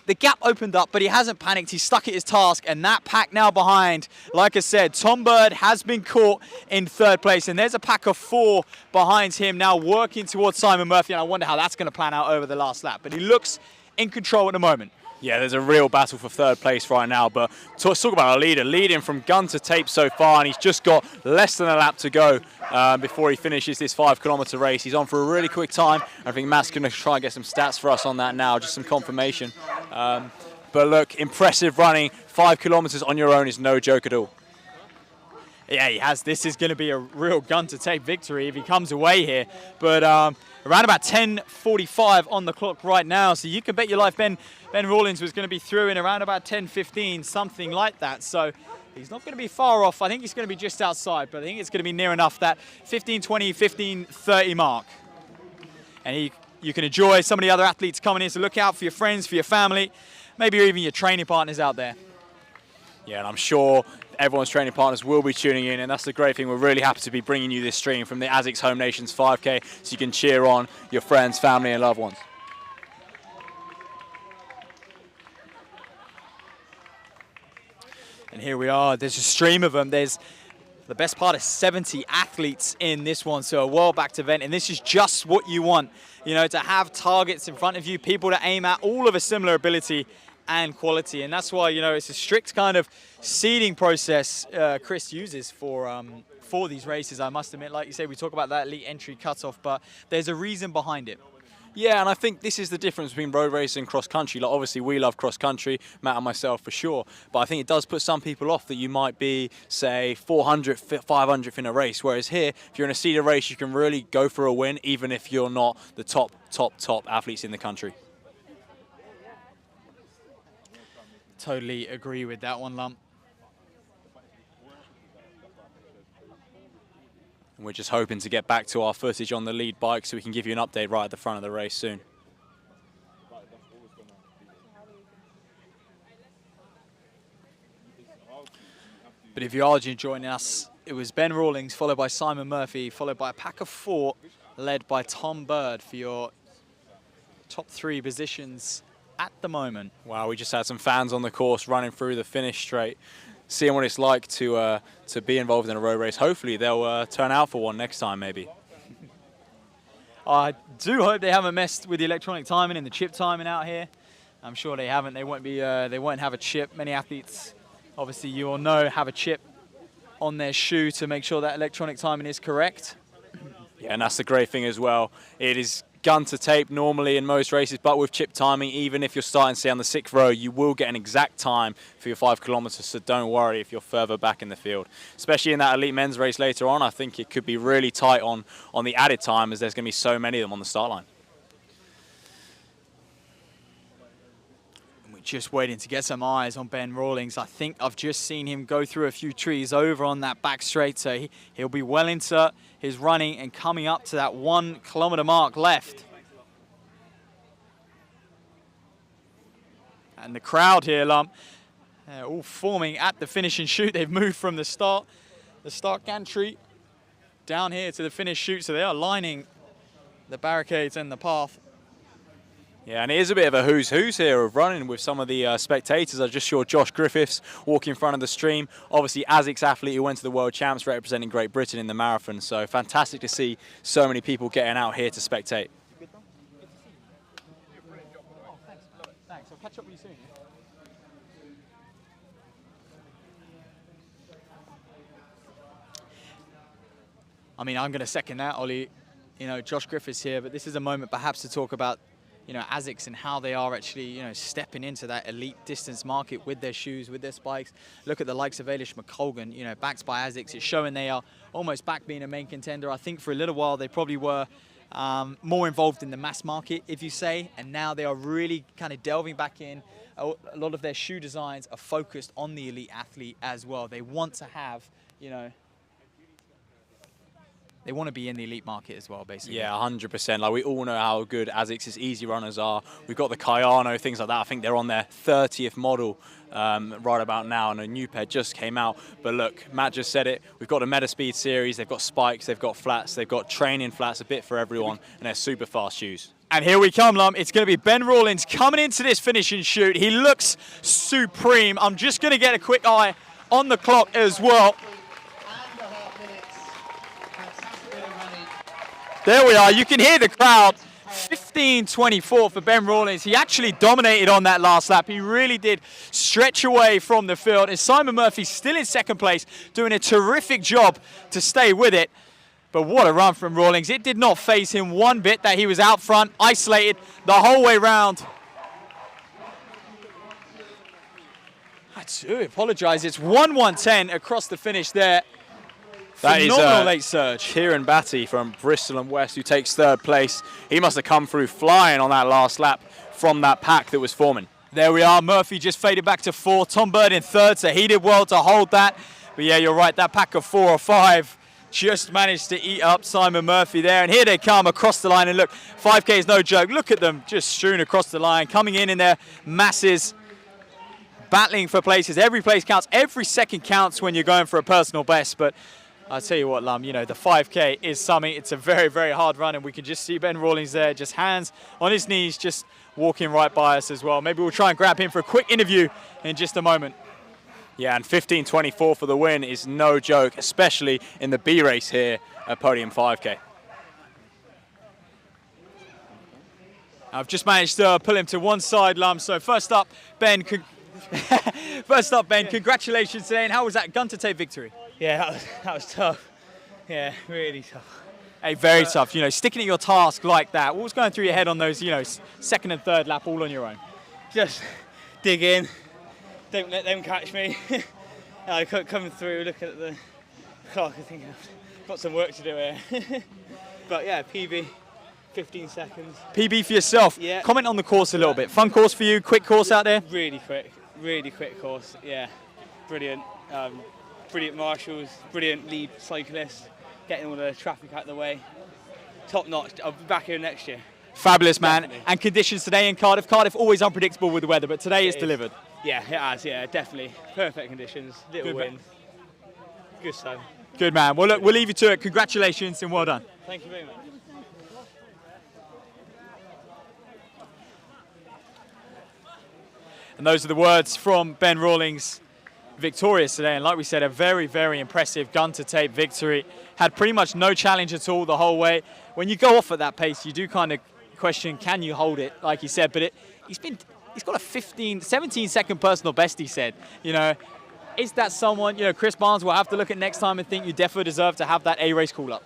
The gap opened up, but he hasn't panicked. He's stuck at his task, and that pack now behind. Like I said, Tom Bird has been caught in third place, and there's a pack of 4 behind him now working towards Simon Murphy, and I wonder how that's going to plan out over the last lap. But he looks in control at the moment. Yeah, there's a real battle for third place right now, but let's talk about our leader, leading from gun to tape so far, and he's just got less than a lap to go before he finishes this 5 kilometre race. He's on for a really quick time. I think Matt's going to try and get some stats for us on that now, just some confirmation. But look, impressive running. 5 kilometres on your own is no joke at all. Yeah, he has. This is going to be a real gun-to-tape victory if he comes away here. But around about 10:45 on the clock right now, so you can bet your life Ben Rawlings was going to be through in around about 10:15, something like that. So he's not going to be far off. I think he's going to be just outside, but I think it's going to be near enough that 15:20, 15:30 mark. And you can enjoy some of the other athletes coming in, so look out for your friends, for your family, maybe even your training partners out there. Yeah, and I'm sure everyone's training partners will be tuning in, and that's the great thing. We're really happy to be bringing you this stream from the Asics Home Nations 5K, so you can cheer on your friends, family and loved ones. And here we are, there's a stream of them. There's the best part of 70 athletes in this one, so a well-backed event, and this is just what you want, you know, to have targets in front of you, people to aim at, all of a similar ability and quality, and that's why, you know, it's a strict kind of seeding process Chris uses for these races. I must admit, like you say, we talk about that elite entry cutoff, but there's a reason behind it. Yeah, and I think this is the difference between road racing and cross country. Like, obviously, we love cross country, Matt and myself for sure, but I think it does put some people off that you might be, say, 400th, 500th in a race, whereas here, if you're in a seeded race, you can really go for a win, even if you're not the top athletes in the country. Totally agree with that one, Lump. And we're just hoping to get back to our footage on the lead bike so we can give you an update right at the front of the race soon. But if you are joining us, it was Ben Rawlings, followed by Simon Murphy, followed by a pack of 4, led by Tom Bird for your top 3 positions at the moment. Wow, we just had some fans on the course running through the finish straight, seeing what it's like to be involved in a road race. Hopefully they'll turn out for one next time, maybe. I do hope they haven't messed with the electronic timing and the chip timing out here. I'm sure they haven't. They won't have a chip. Many athletes, obviously you all know, have a chip on their shoe to make sure that electronic timing is correct. Yeah, and that's the great thing as well. It is gun to tape normally in most races, but with chip timing, even if you're starting, say, on the 6th row, you will get an exact time for your 5 kilometers, so don't worry if you're further back in the field. Especially in that elite men's race later on, I think it could be really tight on the added time, as there's going to be so many of them on the start line. We're just waiting to get some eyes on Ben Rawlings. I think I've just seen him go through a few trees over on that back straight, so he'll be well into his running and coming up to that 1 kilometer mark left. And the crowd here, Lump, they're all forming at the finishing chute. They've moved from the start gantry down here to the finish chute, so they are lining the barricades and the path. Yeah, and it is a bit of a who's who's here of running with some of the spectators. I just saw Josh Griffiths walk in front of the stream. Obviously, Asics athlete who went to the World Champs representing Great Britain in the marathon. So fantastic to see so many people getting out here to spectate. Thanks. I'll catch up with you soon. I mean, I'm going to second that, Ollie. You know, Josh Griffiths here, but this is a moment perhaps to talk about, you know, Asics and how they are actually, you know, stepping into that elite distance market with their shoes, with their spikes. Look at the likes of Eilish McColgan, you know, backed by Asics. It's showing they are almost back being a main contender. I think for a little while they probably were more involved in the mass market, if you say, and now they are really kind of delving back in. A lot of their shoe designs are focused on the elite athlete as well. They want to have, you know, they want to be in the elite market as well, basically. Yeah, 100%. Like, we all know how good Asics' easy runners are. We've got the Cayano, things like that. I think they're on their 30th model right about now, and a new pair just came out. But look, Matt just said it. We've got a Metaspeed series. They've got spikes. They've got flats. They've got training flats, a bit for everyone, and they're super fast shoes. And here we come, Lump. It's going to be Ben Rawlings coming into this finishing chute. He looks supreme. I'm just going to get a quick eye on the clock as well. There we are. You can hear the crowd. 15:24 for Ben Rawlings. He actually dominated on that last lap. He really did stretch away from the field. And Simon Murphy still in second place, doing a terrific job to stay with it. But what a run from Rawlings. It did not faze him one bit that he was out front, isolated the whole way round. I do apologise. It's 1:1:10 across the finish there. That Phenomenal is late surge. Kieran Batty from Bristol and West, who takes third place. He must have come through flying on that last lap from that pack that was forming. There we are. Murphy just faded back to 4. Tom Bird in 3rd, so he did well to hold that. But yeah, you're right. That pack of 4 or 5 just managed to eat up Simon Murphy there. And here they come across the line. And look, 5K is no joke. Look at them just strewn across the line, coming in their masses, battling for places. Every place counts. Every second counts when you're going for a personal best. But I'll tell you what, Lum, you know, the 5K is something. It's a very, very hard run, and we can just see Ben Rawlings there, just hands on his knees, just walking right by us as well. Maybe we'll try and grab him for a quick interview in just a moment. Yeah, and 15:24 for the win is no joke, especially in the B race here at Podium 5K. I've just managed to pull him to one side, Lum. So first up, Ben, congratulations today. And how was that gun to tape victory? Yeah, that was tough. Yeah, really tough. Hey, very tough. You know, sticking at your task like that. What was going through your head on those, you know, second and third lap all on your own? Just dig in. Don't let them catch me. I coming through, looking at the clock, I think I've got some work to do here. But yeah, PB, 15 seconds. PB for yourself. Yeah. Comment on the course a little bit. Fun course for you, quick course out there? Really quick course, yeah. Brilliant. Brilliant marshals, brilliant lead cyclists, getting all the traffic out of the way. Top notch. I'll be back here next year. Fabulous, man. Definitely. And conditions today in Cardiff. Cardiff always unpredictable with the weather, but today it's delivered. Yeah, it has, yeah, definitely. Perfect conditions, little Good wind. Good sun. Good, man. Well, look, we'll leave you to it. Congratulations and well done. Thank you very much. And those are the words from Ben Rawlings, victorious today. And like we said, a very, very impressive gun-to-tape victory. Had pretty much no challenge at all the whole way. When you go off at that pace, you do kind of question, can you hold it, like he said. But he's got a 17-second personal best, he said. You know, is that someone, you know, Chris Barnes will have to look at next time and think you definitely deserve to have that A-race call-up?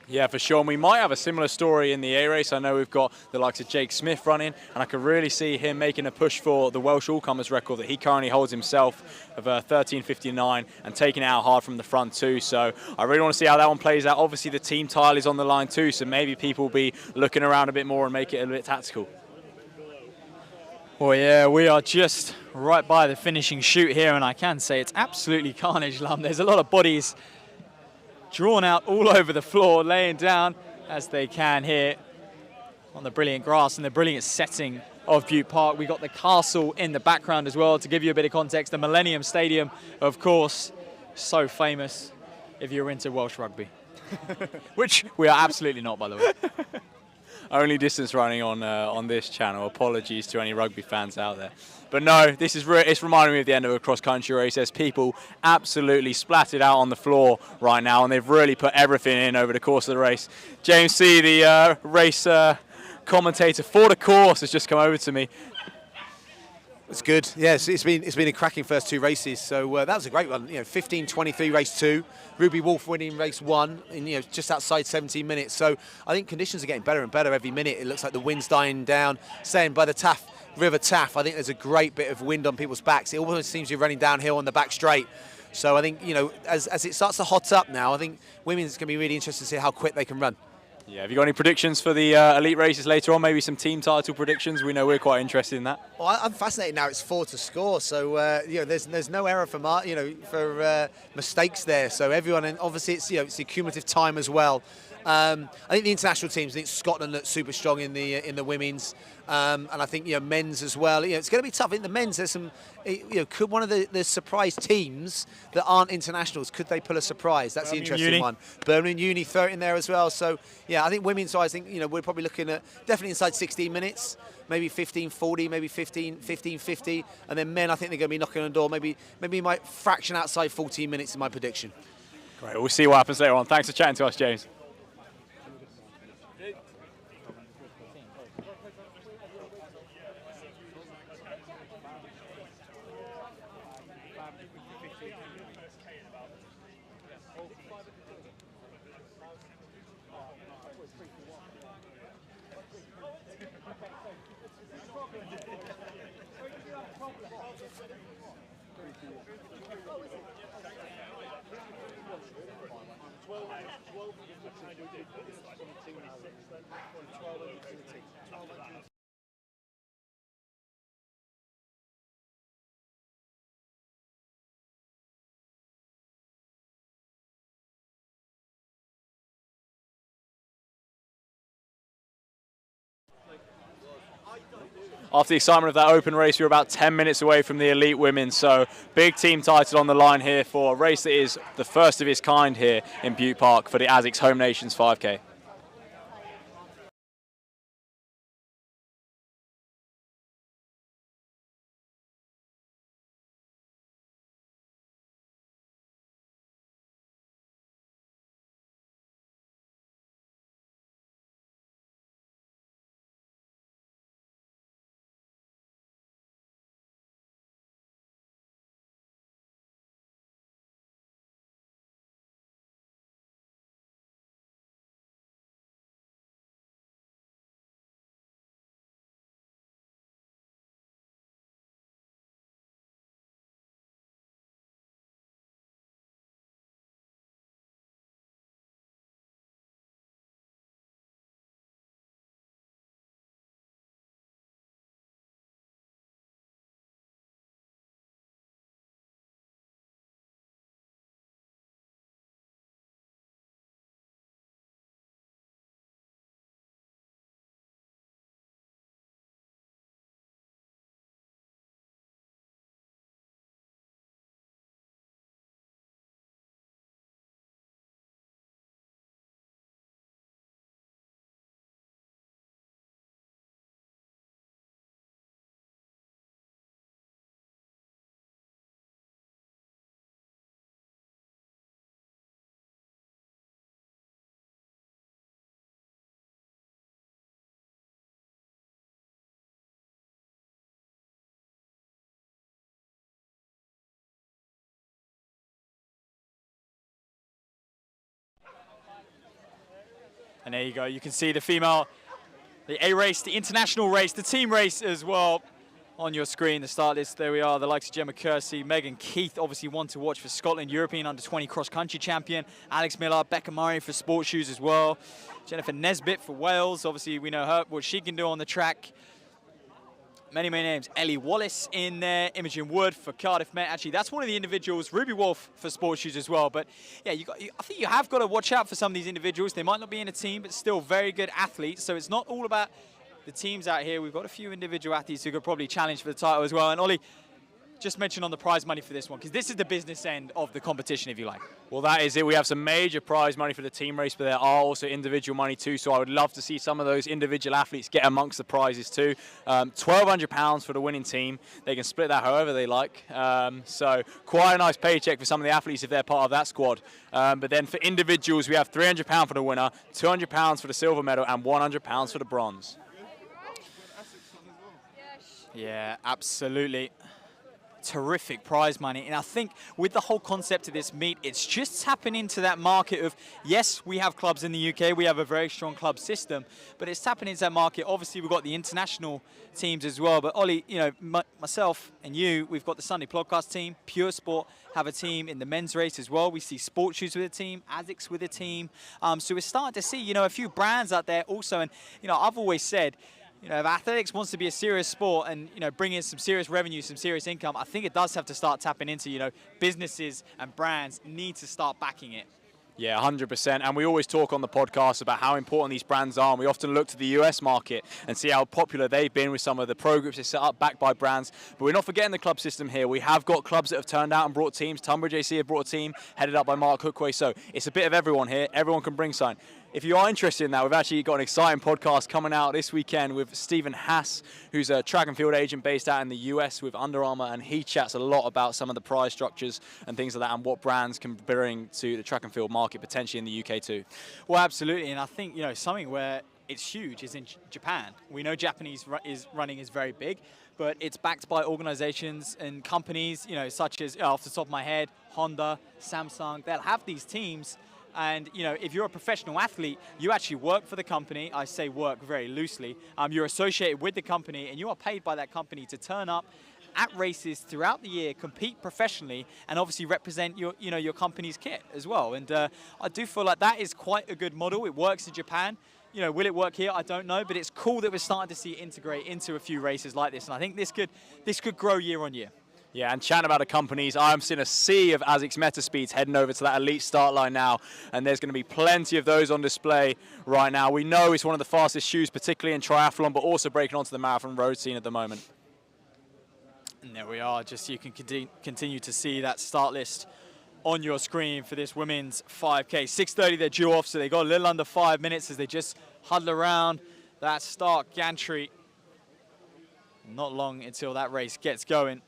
Yeah, for sure. And we might have a similar story in the A-race. I know we've got the likes of Jake Smith running, and I can really see him making a push for the Welsh all-comers record that he currently holds himself of 13:59 and taking it out hard from the front too. So I really want to see how that one plays out. Obviously, the team title is on the line too, so maybe people will be looking around a bit more and make it a bit tactical. Well, yeah, we are just right by the finishing chute here, and I can say it's absolutely carnage, Lum. There's a lot of bodies drawn out all over the floor, laying down as they can here on the brilliant grass and the brilliant setting of Bute Park. We got the castle in the background as well. To give you a bit of context, the Millennium Stadium, of course, so famous if you're into Welsh rugby, which we are absolutely not, by the way. Only distance running on this channel. Apologies to any rugby fans out there. But no, this is it's reminding me of the end of a cross-country race. There's people absolutely splattered out on the floor right now, and they've really put everything in over the course of the race. James C., the race commentator for the course, has just come over to me. It's good. Yes, it's been a cracking first two races. So that was a great one. You know, 15:23 race 2, Ruby Wolf winning race 1 in just outside 17 minutes. So I think conditions are getting better and better every minute. It looks like the wind's dying down. Saying by the River Taff, I think there's a great bit of wind on people's backs. It almost seems to be running downhill on the back straight. So I think, you know, as it starts to hot up now, I think women's going to be really interested to see how quick they can run. Yeah, have you got any predictions for the elite races later on? Maybe some team title predictions? We know we're quite interested in that. Well, I'm fascinated now. It's 4 to score, so you know, there's no error for mistakes there. So everyone, and obviously it's it's the cumulative time as well. I think the international teams. I think Scotland looks super strong in the women's, and I think men's as well. It's going to be tough. I think the men's, there's some. Could one of the surprise teams that aren't internationals, could they pull a surprise? That's the interesting one. Birmingham Uni throw it in there as well. So yeah, I think women's side, I think we're probably looking at definitely inside 16 minutes, maybe 15:40, maybe 15:50, and then men, I think they're going to be knocking on the door. Maybe my fraction outside 14 minutes is my prediction. Great. We'll see what happens later on. Thanks for chatting to us, James. After the excitement of that open race, we're about 10 minutes away from the elite women. So big team title on the line here for a race that is the first of its kind here in Bute Park for the Asics Home Nations 5K. And there you go. You can see the female, the A race, the international race, the team race as well on your screen. The start list, there we are. The likes of Gemma Kersey, Megan Keith, obviously one to watch for Scotland, European under-20 cross-country champion. Alex Miller, Becca Murray for Sportssshoes as well. Jennifer Nesbitt for Wales. Obviously, we know her, what she can do on the track. Many names. Ellie Wallace in there. Imogen Wood for Cardiff Met. Actually, that's one of the individuals. Ruby Wolf for Sportssshoes as well. But yeah, I think you have got to watch out for some of these individuals. They might not be in a team, but still very good athletes. So it's not all about the teams out here. We've got a few individual athletes who could probably challenge for the title as well. And Ollie, just mention on the prize money for this one, because this is the business end of the competition, if you like. Well, that is it. We have some major prize money for the team race, but there are also individual money too. So I would love to see some of those individual athletes get amongst the prizes too. £1,200 for the winning team. They can split that however they like. So quite a nice paycheck for some of the athletes if they're part of that squad. But then for individuals, we have £300 for the winner, £200 for the silver medal, and £100 for the bronze. Yeah, absolutely. Terrific prize money. And I think with the whole concept of this meet, it's just tapping into that market of, yes, we have clubs in the UK, we have a very strong club system, but it's tapping into that market. Obviously, we've got the international teams as well. But Ollie, you know, myself and you, we've got the Sunday Podcast team. Pure Sport have a team in the men's race as well. We see Sportssshoes with a team, Asics with a team. So we're starting to see, you know, a few brands out there also. And, you know, I've always said, you know, if athletics wants to be a serious sport and, you know, bring in some serious revenue, some serious income, I think it does have to start tapping into, you know, businesses and brands need to start backing it. Yeah, 100%. And we always talk on the podcast about how important these brands are. And we often look to the US market and see how popular they've been with some of the pro groups they set up, backed by brands. But we're not forgetting the club system here. We have got clubs that have turned out and brought teams. Tunbridge AC have brought a team, headed up by Mark Hookway. So it's a bit of everyone here. Everyone can bring something. If you are interested in that, we've actually got an exciting podcast coming out this weekend with Stephen Haas, who's a track and field agent based out in the US with Under Armour, and he chats a lot about some of the prize structures and things like that and what brands can bring to the track and field market potentially in the UK too. Well, absolutely, and I think, you know, something where it's huge is in Japan. We know Japanese running is very big, but it's backed by organizations and companies, you know, such as, off the top of my head, Honda, Samsung. They'll have these teams And, you know, if you're a professional athlete, you actually work for the company. I say work very loosely. You're associated with the company, and you are paid by that company to turn up at races throughout the year, compete professionally, and obviously represent your, you know, your company's kit as well. And I do feel like that is quite a good model. It works in Japan. You know, will it work here? I don't know, but it's cool that we're starting to see it integrate into a few races like this. And I think this could grow year on year. Yeah, and chatting about the companies, I'm seeing a sea of Asics Meta Speeds heading over to that elite start line now, and there's going to be plenty of those on display right now. We know it's one of the fastest shoes, particularly in triathlon, but also breaking onto the marathon road scene at the moment. And there we are, just so you can continue to see that start list on your screen for this women's 5K. 6:30 they're due off, so they got a little under 5 minutes as they just huddle around that start gantry. Not long until that race gets going.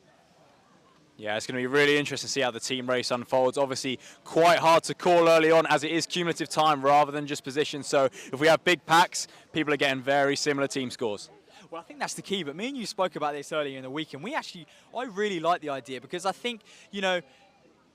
Yeah, it's going to be really interesting to see how the team race unfolds. Obviously, quite hard to call early on as it is cumulative time rather than just position. So if we have big packs, people are getting very similar team scores. Well, I think that's the key. But me and you spoke about this earlier in the week, and I really like the idea because I think, you know,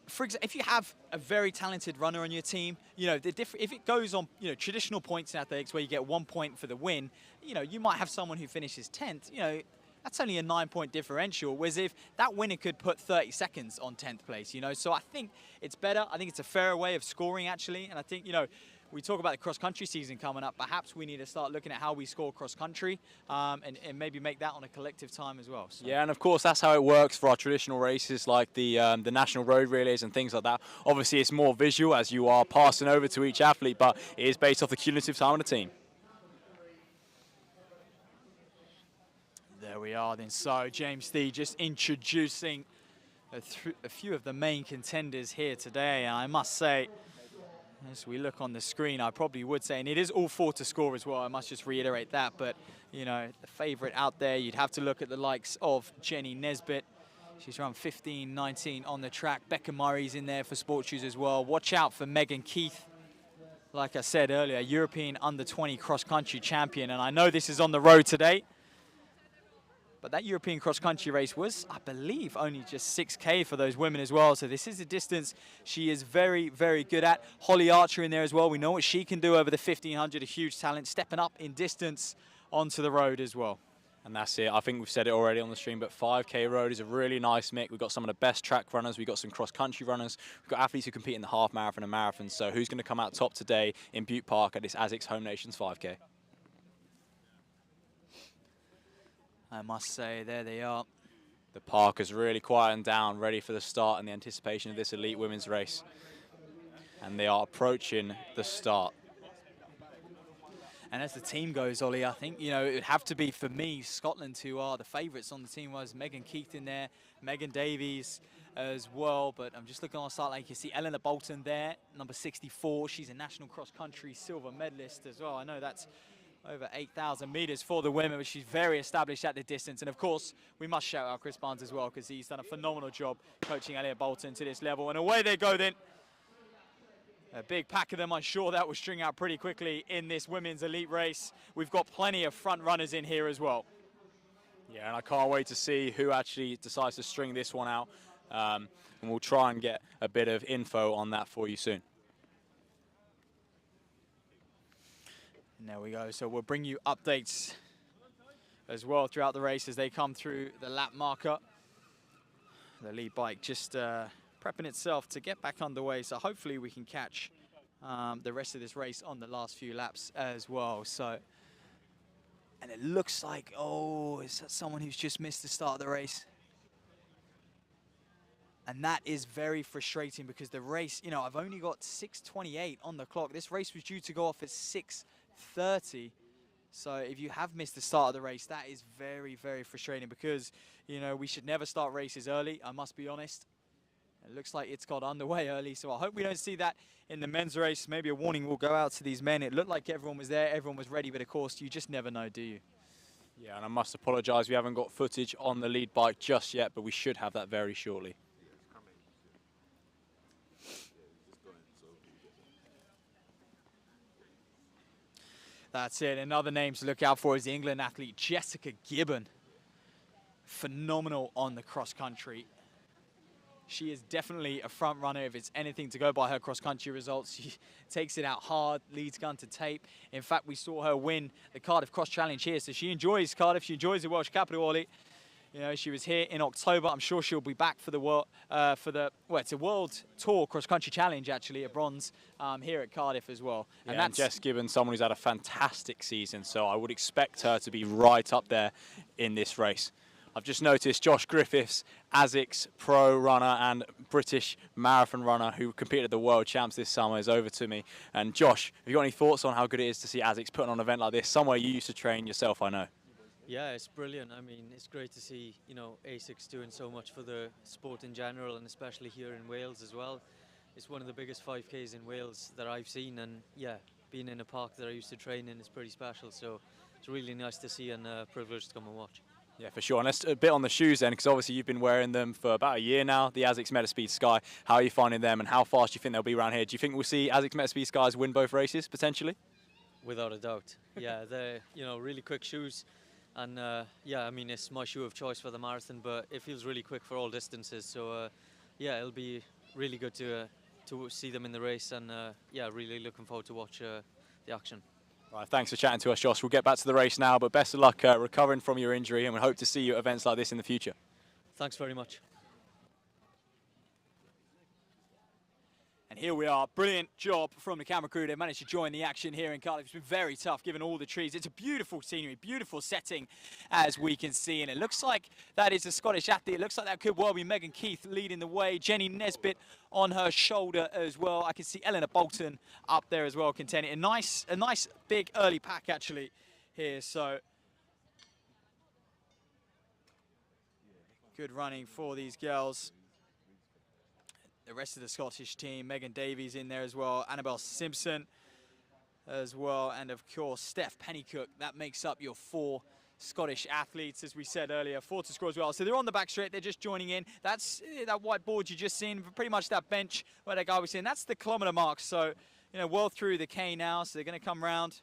for example, if you have a very talented runner on your team, you know, if it goes on, you know, traditional points in athletics where you get 1 point for the win, you know, you might have someone who finishes 10th, you know, that's only a 9-point differential, whereas if that winner could put 30 seconds on 10th place, you know. So I think it's better. I think it's a fairer way of scoring, actually. And I think, you know, we talk about the cross-country season coming up. Perhaps we need to start looking at how we score cross-country and maybe make that on a collective time as well. So. Yeah, and of course, that's how it works for our traditional races like the national road relays and things like that. Obviously, it's more visual as you are passing over to each athlete, but it is based off the cumulative time of the team. There we are then. So James Thie just introducing a few of the main contenders here today. And I must say, as we look on the screen, I probably would say, and it is all 4 to score as well, I must just reiterate that. But, you know, the favorite out there, you'd have to look at the likes of Jenny Nesbitt. She's around 15-19 on the track. Becca Murray's in there for Sports Shoes as well. Watch out for Megan Keith. Like I said earlier, European under-20 cross-country champion. And I know this is on the road today. But that European cross-country race was, I believe, only just 6K for those women as well. So this is a distance she is very, very good at. Holly Archer in there as well. We know what she can do over the 1500, a huge talent, stepping up in distance onto the road as well. And that's it. I think we've said it already on the stream, but 5K road is a really nice mix. We've got some of the best track runners. We've got some cross-country runners. We've got athletes who compete in the half marathon and marathon. So who's going to come out top today in Bute Park at this Asics Home Nations 5K? I must say, there they are. The park is really quieting down, ready for the start and the anticipation of this elite women's race. And they are approaching the start. And as the team goes, Ollie, I think, you know, it would have to be, for me, Scotland, who are the favourites on the team. Was Megan Keith in there, Megan Davies as well. But I'm just looking on the start line. You can see Eleanor Bolton there, number 64. She's a national cross-country silver medalist as well. I know that's over 8,000 metres for the women, but she's very established at the distance. And of course, we must shout out Chris Barnes as well, because he's done a phenomenal job coaching Elliot Bolton to this level. And away they go then. A big pack of them, I'm sure that will string out pretty quickly in this women's elite race. We've got plenty of front runners in here as well. Yeah, and I can't wait to see who actually decides to string this one out. And we'll try and get a bit of info on that for you soon. And there we go. So we'll bring you updates as well throughout the race as they come through the lap marker. The lead bike just prepping itself to get back underway. So hopefully we can catch the rest of this race on the last few laps as well. So, and it looks like, oh, is that someone who's just missed the start of the race? And that is very frustrating because the race, you know, I've only got 6:28 on the clock. This race was due to go off at 6:30. So if you have missed the start of the race, that is very, very frustrating because, you know, we should never start races early, I must be honest. It looks like it's got underway early, so I hope we don't see that in the men's race. Maybe a warning will go out to these men. It looked like everyone was there, everyone was ready, but of course, you just never know, do you? Yeah, and I must apologise, we haven't got footage on the lead bike just yet, but we should have that very shortly. That's it. Another name to look out for is the England athlete Jessica Gibbon. Phenomenal on the cross country. She is definitely a front runner if it's anything to go by her cross-country results. She takes it out hard, leads gun to tape. In fact, we saw her win the Cardiff Cross Challenge here, so she enjoys Cardiff. She enjoys the Welsh capital, Ollie. You know, she was here in October. I'm sure she'll be back for the world, it's a World Tour cross-country challenge, actually, a bronze here at Cardiff as well. Yeah, and that's Jess Gibbons, someone who's had a fantastic season, so I would expect her to be right up there in this race. I've just noticed Josh Griffiths, Asics pro runner and British marathon runner who competed at the World Champs this summer, is over to me. And Josh, have you got any thoughts on how good it is to see Asics putting on an event like this, somewhere you used to train yourself, I know? Yeah, it's brilliant. I mean, it's great to see, you know, Asics doing so much for the sport in general, and especially here in Wales as well. It's one of the biggest 5Ks in Wales that I've seen, and yeah, being in a park that I used to train in is pretty special. So it's really nice to see and privileged to come and watch. Yeah, for sure. And let's a bit on the shoes then, because obviously you've been wearing them for about a year now, the Asics Metaspeed Sky. How are you finding them, and how fast do you think they'll be around here? Do you think we'll see Asics Metaspeed Skies win both races, potentially? Without a doubt. Yeah, they're, you know, really quick shoes. And yeah, I mean, it's my shoe of choice for the marathon, but it feels really quick for all distances. So yeah, it'll be really good to see them in the race, and yeah, really looking forward to watch the action. Right, thanks for chatting to us, Josh. We'll get back to the race now, but best of luck recovering from your injury, and we hope to see you at events like this in the future. Thanks very much. And here we are, brilliant job from the camera crew. They managed to join the action here in Cardiff. It's been very tough given all the trees. It's a beautiful scenery, beautiful setting as we can see. And it looks like that is a Scottish athlete. It looks like that could well be Megan Keith leading the way. Jenny Nesbitt on her shoulder as well. I can see Eleanor Bolton up there as well contending. A nice big early pack actually here. So good running for these girls. The rest of the Scottish team, Megan Davies in there as well, Annabelle Simpson as well, and of course Steph Pennycook. That makes up your 4 Scottish athletes, as we said earlier, 4 to score as well. So they're on the back straight, they're just joining in. That's that white board you just seen, pretty much that bench where that guy was in. That's the kilometre mark, so you know, well through the K now, so they're going to come round.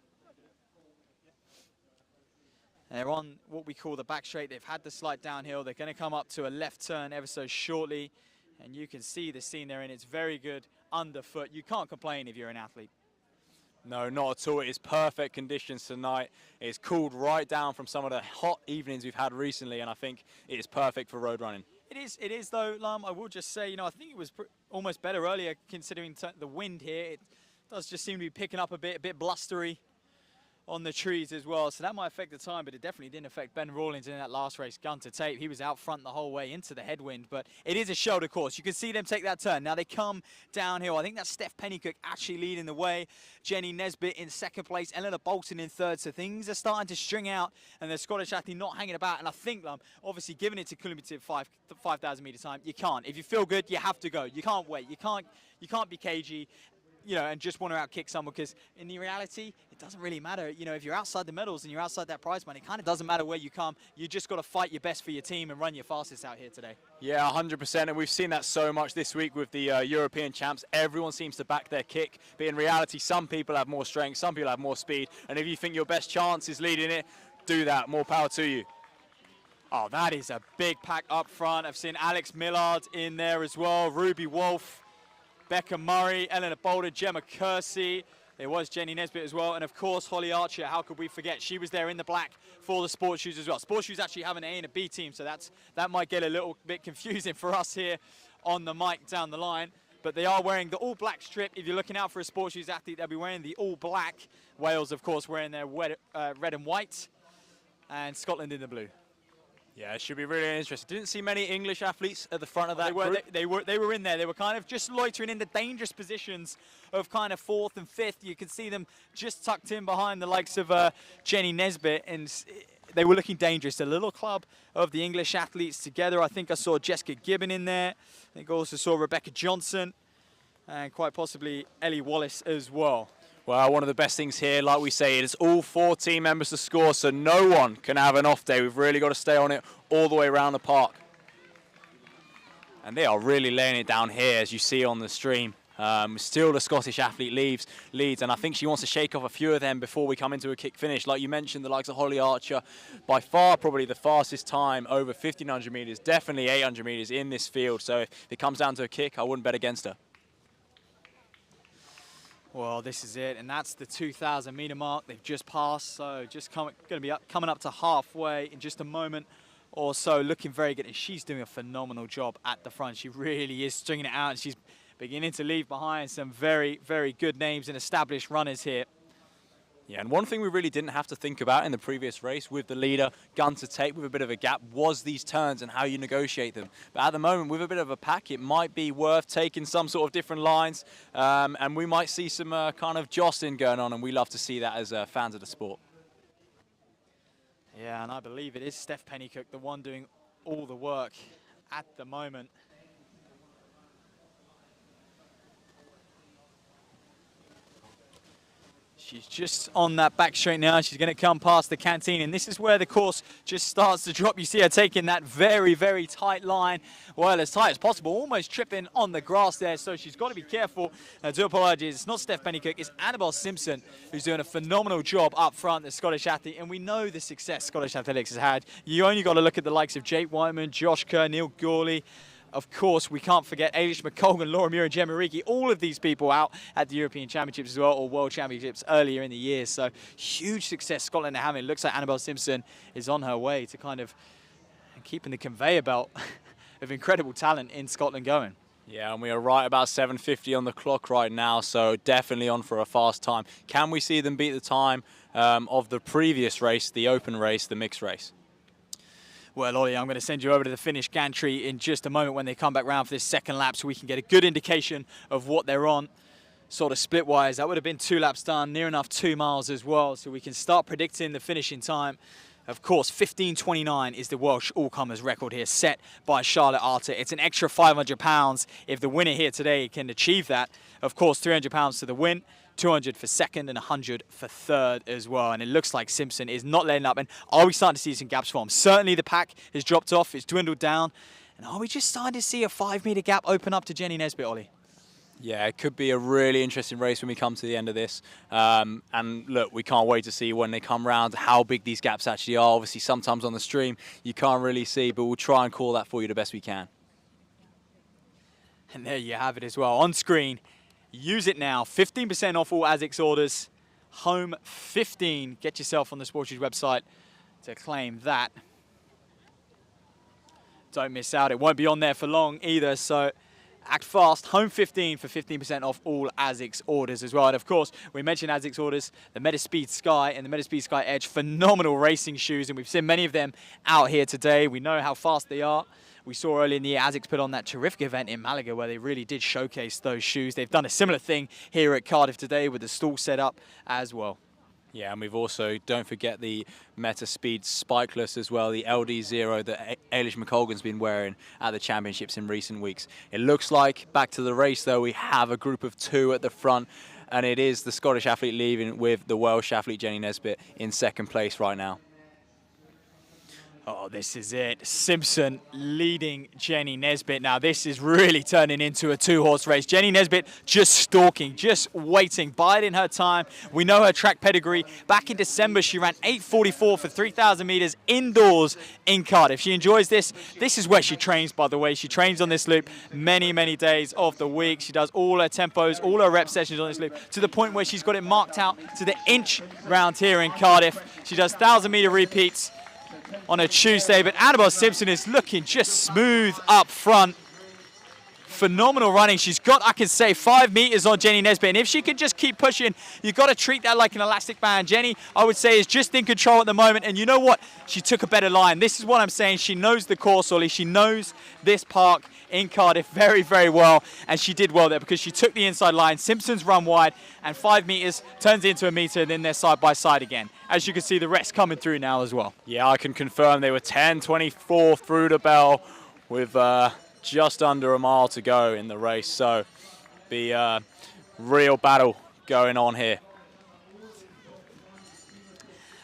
And they're on what we call the back straight. They've had the slight downhill. They're going to come up to a left turn ever so shortly. And you can see the scene they're in. It's very good underfoot. You can't complain if you're an athlete. No, not at all. It is perfect conditions tonight. It's cooled right down from some of the hot evenings we've had recently, and I think it is perfect for road running. It is though, Lum. I will just say, you know, I think it was almost better earlier considering the wind here. It does just seem to be picking up a bit blustery on the trees as well, so that might affect the time, but it definitely didn't affect Ben Rawlings in that last race, gun to tape. He was out front the whole way into the headwind, but it is a shoulder course. You can see them take that turn. Now they come downhill. I think that's Steph Pennycook actually leading the way. Jenny Nesbitt in second place, Eleanor Bolton in third, so things are starting to string out, and the Scottish athlete not hanging about, and I think, obviously giving it to cumulative 5,000 metre time, you can't. If you feel good, you have to go. You can't wait. You can't be cagey, you know, and just want to outkick someone, because in the reality, it doesn't really matter. You know, if you're outside the medals and you're outside that prize money, it kind of doesn't matter where you come. You just got to fight your best for your team and run your fastest out here today. Yeah, 100%, and we've seen that so much this week with the European champs. Everyone seems to back their kick, but in reality, some people have more strength, some people have more speed, and if you think your best chance is leading it, do that. More power to you. Oh, that is a big pack up front. I've seen Alex Millard in there as well, Ruby Wolf, Becca Murray, Eleanor Boulder, Gemma Kersey. There was Jenny Nesbitt as well. And of course, Holly Archer, how could we forget? She was there in the black for the Sports Shoes as well. Sports Shoes actually have an A and a B team, so that might get a little bit confusing for us here on the mic down the line. But they are wearing the all black strip. If you're looking out for a Sports Shoes athlete, they'll be wearing the all black. Wales, of course, wearing their red and white. And Scotland in the blue. Yeah, it should be really interesting. Didn't see many English athletes at the front of that group. They were in there. They were kind of just loitering in the dangerous positions of kind of 4th and 5th. You can see them just tucked in behind the likes of Jenny Nesbitt, and they were looking dangerous. A little club of the English athletes together. I think I saw Jessica Gibbon in there. I think I also saw Rebecca Johnson and quite possibly Ellie Wallace as well. Well, one of the best things here, like we say, it is all 4 team members to score, so no one can have an off day. We've really got to stay on it all the way around the park. And they are really laying it down here, as you see on the stream. Still the Scottish athlete leads, and I think she wants to shake off a few of them before we come into a kick finish. Like you mentioned, the likes of Holly Archer, by far probably the fastest time over 1,500 metres, definitely 800 metres in this field. So if it comes down to a kick, I wouldn't bet against her. Well, this is it, and that's the 2,000 metre mark they've just passed. So just going to be coming up to halfway in just a moment or so, looking very good. And she's doing a phenomenal job at the front. She really is stringing it out, and she's beginning to leave behind some very, very good names and established runners here. Yeah, and one thing we really didn't have to think about in the previous race with the leader, gun to tape with a bit of a gap, was these turns and how you negotiate them. But at the moment, with a bit of a pack, it might be worth taking some sort of different lines, and we might see some kind of jostling going on, and we love to see that as fans of the sport. Yeah, and I believe it is Steph Pennycook, the one doing all the work at the moment. She's just on that back straight now. She's going to come past the canteen, and this is where the course just starts to drop. You see her taking that very, very tight line, well, as tight as possible, almost tripping on the grass there, so she's got to be careful. I do apologise, it's not Steph Pennycook, it's Annabelle Simpson, who's doing a phenomenal job up front, the Scottish athlete, and we know the success Scottish Athletics has had. You only got to look at the likes of Jake Whiteman, Josh Kerr, Neil Gawley. Of course, we can't forget Ailish McColgan, Laura Muir and Gemma Riki, all of these people out at the European Championships as well, or World Championships earlier in the year. So huge success Scotland are having. It looks like Annabelle Simpson is on her way to kind of keeping the conveyor belt of incredible talent in Scotland going. Yeah, and we are right about 7:50 on the clock right now, so definitely on for a fast time. Can we see them beat the time of the previous race, the open race, the mixed race? Well, Ollie, I'm going to send you over to the finish gantry in just a moment when they come back round for this second lap, so we can get a good indication of what they're on, sort of split-wise. That would have been 2 laps done, near enough 2 miles as well, so we can start predicting the finishing time. Of course, 15:29 is the Welsh all-comers record here, set by Charlotte Arter. It's an extra £500 if the winner here today can achieve that. Of course, £300 to the win, 200 for second and 100 for third as well. And it looks like Simpson is not letting up. And are we starting to see some gaps form? Certainly the pack has dropped off, it's dwindled down. And are we just starting to see a 5 metre gap open up to Jenny Nesbitt, Ollie? Yeah, it could be a really interesting race when we come to the end of this. And look, we can't wait to see when they come round how big these gaps actually are. Obviously, sometimes on the stream, you can't really see, but we'll try and call that for you the best we can. And there you have it as well. On screen, use it now. 15% off all Asics orders. Home 15. Get yourself on the SportsShoes website to claim that. Don't miss out. It won't be on there for long either, so act fast. Home 15 for 15% off all Asics orders as well. And of course, we mentioned Asics orders, the Metaspeed Sky and the Metaspeed Sky Edge, phenomenal racing shoes, and we've seen many of them out here today. We know how fast they are. We saw earlier in the year Asics put on that terrific event in Malaga where they really did showcase those shoes. They've done a similar thing here at Cardiff today with the stall set up as well. Yeah, and we've also, don't forget the Metaspeed Spikeless as well, the LD0 that Ailish McColgan's been wearing at the championships in recent weeks. It looks like, back to the race though, we have a group of 2 at the front, and it is the Scottish athlete leaving with the Welsh athlete Jenny Nesbitt in second place right now. Oh, this is it. Simpson leading Jenny Nesbitt. Now, this is really turning into a 2-horse race. Jenny Nesbitt just stalking, just waiting, biding her time. We know her track pedigree. Back in December, she ran 8:44 for 3,000 metres indoors in Cardiff. She enjoys this. This is where she trains, by the way. She trains on this loop many, many days of the week. She does all her tempos, all her rep sessions on this loop, to the point where she's got it marked out to the inch round here in Cardiff. She does 1,000-metre repeats on a Tuesday, but Annabelle Simpson is looking just smooth up front. Phenomenal running. She's got, I can say, 5 meters on Jenny Nesbitt, and if she can just keep pushing, you've got to treat that like an elastic band. Jenny, I would say, is just in control at the moment, and you know what? She took a better line. This is what I'm saying. She knows the course, Ollie. She knows this park in Cardiff very, very well, and she did well there because she took the inside line. Simpson's run wide, and 5 meters turns into a meter, and then they're side by side again. As you can see, the rest coming through now as well. Yeah, I can confirm they were 10:24 through the bell with just under a mile to go in the race. So, be a real battle going on here.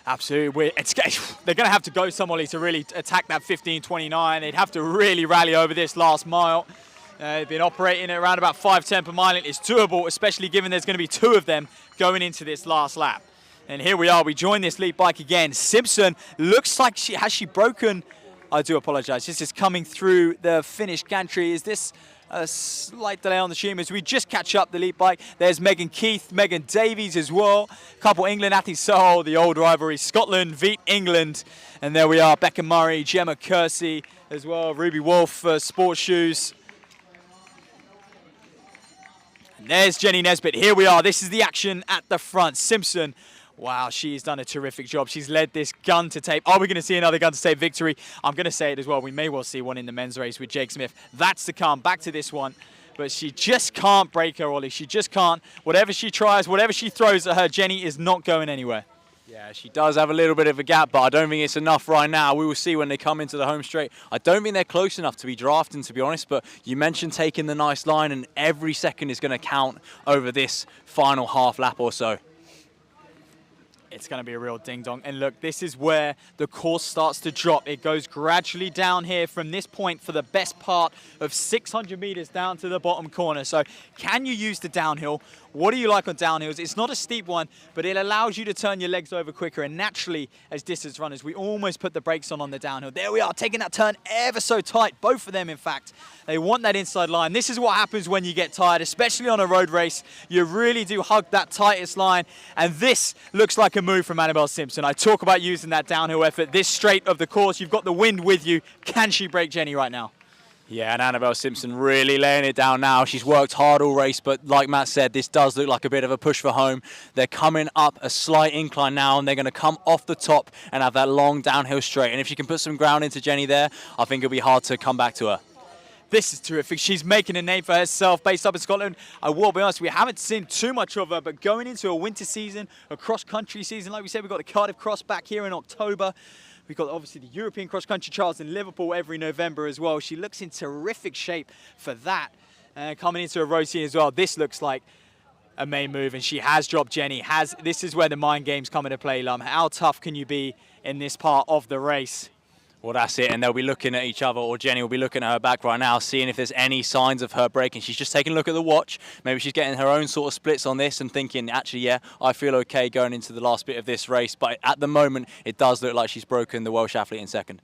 Absolutely. They're going to have to go somewhere to really attack that 15:29. They'd have to really rally over this last mile. They've been operating at around about 5:10 per mile. It's doable, especially given there's going to be 2 of them going into this last lap. And here we are. We join this lead bike again. Simpson looks like she broken? I do apologise. This is coming through the finished gantry. Is this a slight delay on the stream as we just catch up the lead bike? There's Megan Keith, Megan Davies as well. A couple England athletes. So the old rivalry, Scotland beat England. And there we are. Becca Murray, Gemma Kersey as well. Ruby Wolf for Sports Shoes. And there's Jenny Nesbitt. Here we are. This is the action at the front. Simpson. Wow, she's done a terrific job. She's led this gun to tape. Are we going to see another gun to tape victory? I'm going to say it as well. We may well see one in the men's race with Jake Smith. That's to come. Back to this one. But she just can't break her, Ollie. She just can't. Whatever she tries, whatever she throws at her, Jenny is not going anywhere. Yeah, she does have a little bit of a gap, but I don't think it's enough right now. We will see when they come into the home straight. I don't think they're close enough to be drafting, to be honest, but you mentioned taking the nice line, and every second is going to count over this final half lap or so. It's going to be a real ding-dong. And look, this is where the course starts to drop. It goes gradually down here from this point for the best part of 600 meters down to the bottom corner. So can you use the downhill? What do you like on downhills? It's not a steep one, but it allows you to turn your legs over quicker. And naturally, as distance runners, we almost put the brakes on the downhill. There we are, taking that turn ever so tight. Both of them, in fact. They want that inside line. This is what happens when you get tired, especially on a road race. You really do hug that tightest line. And this looks like a move from Annabelle Simpson. I talk about using that downhill effort. This straight of the course, you've got the wind with you. Can she break Jenny right now? Yeah, and Annabelle Simpson really laying it down now. She's worked hard all race, but like Matt said, this does look like a bit of a push for home. They're coming up a slight incline now, and they're going to come off the top and have that long downhill straight. And if she can put some ground into Jenny there, I think it'll be hard to come back to her. This is terrific. She's making a name for herself based up in Scotland. I will be honest, we haven't seen too much of her, but going into a winter season, a cross-country season, like we said, we've got the Cardiff Cross back here in October. We've got obviously the European cross-country trials in Liverpool every November as well. She looks in terrific shape for that. Coming into a road scene as well, this looks like a main move, and she has dropped Jenny. This is where the mind games come into play, Lum. How tough can you be in this part of the race? Well, that's it, and they'll be looking at each other, or Jenny will be looking at her back right now, seeing if there's any signs of her breaking. She's just taking a look at the watch. Maybe she's getting her own sort of splits on this and thinking, actually, yeah, I feel okay going into the last bit of this race. But at the moment, it does look like she's broken the Welsh athlete in second.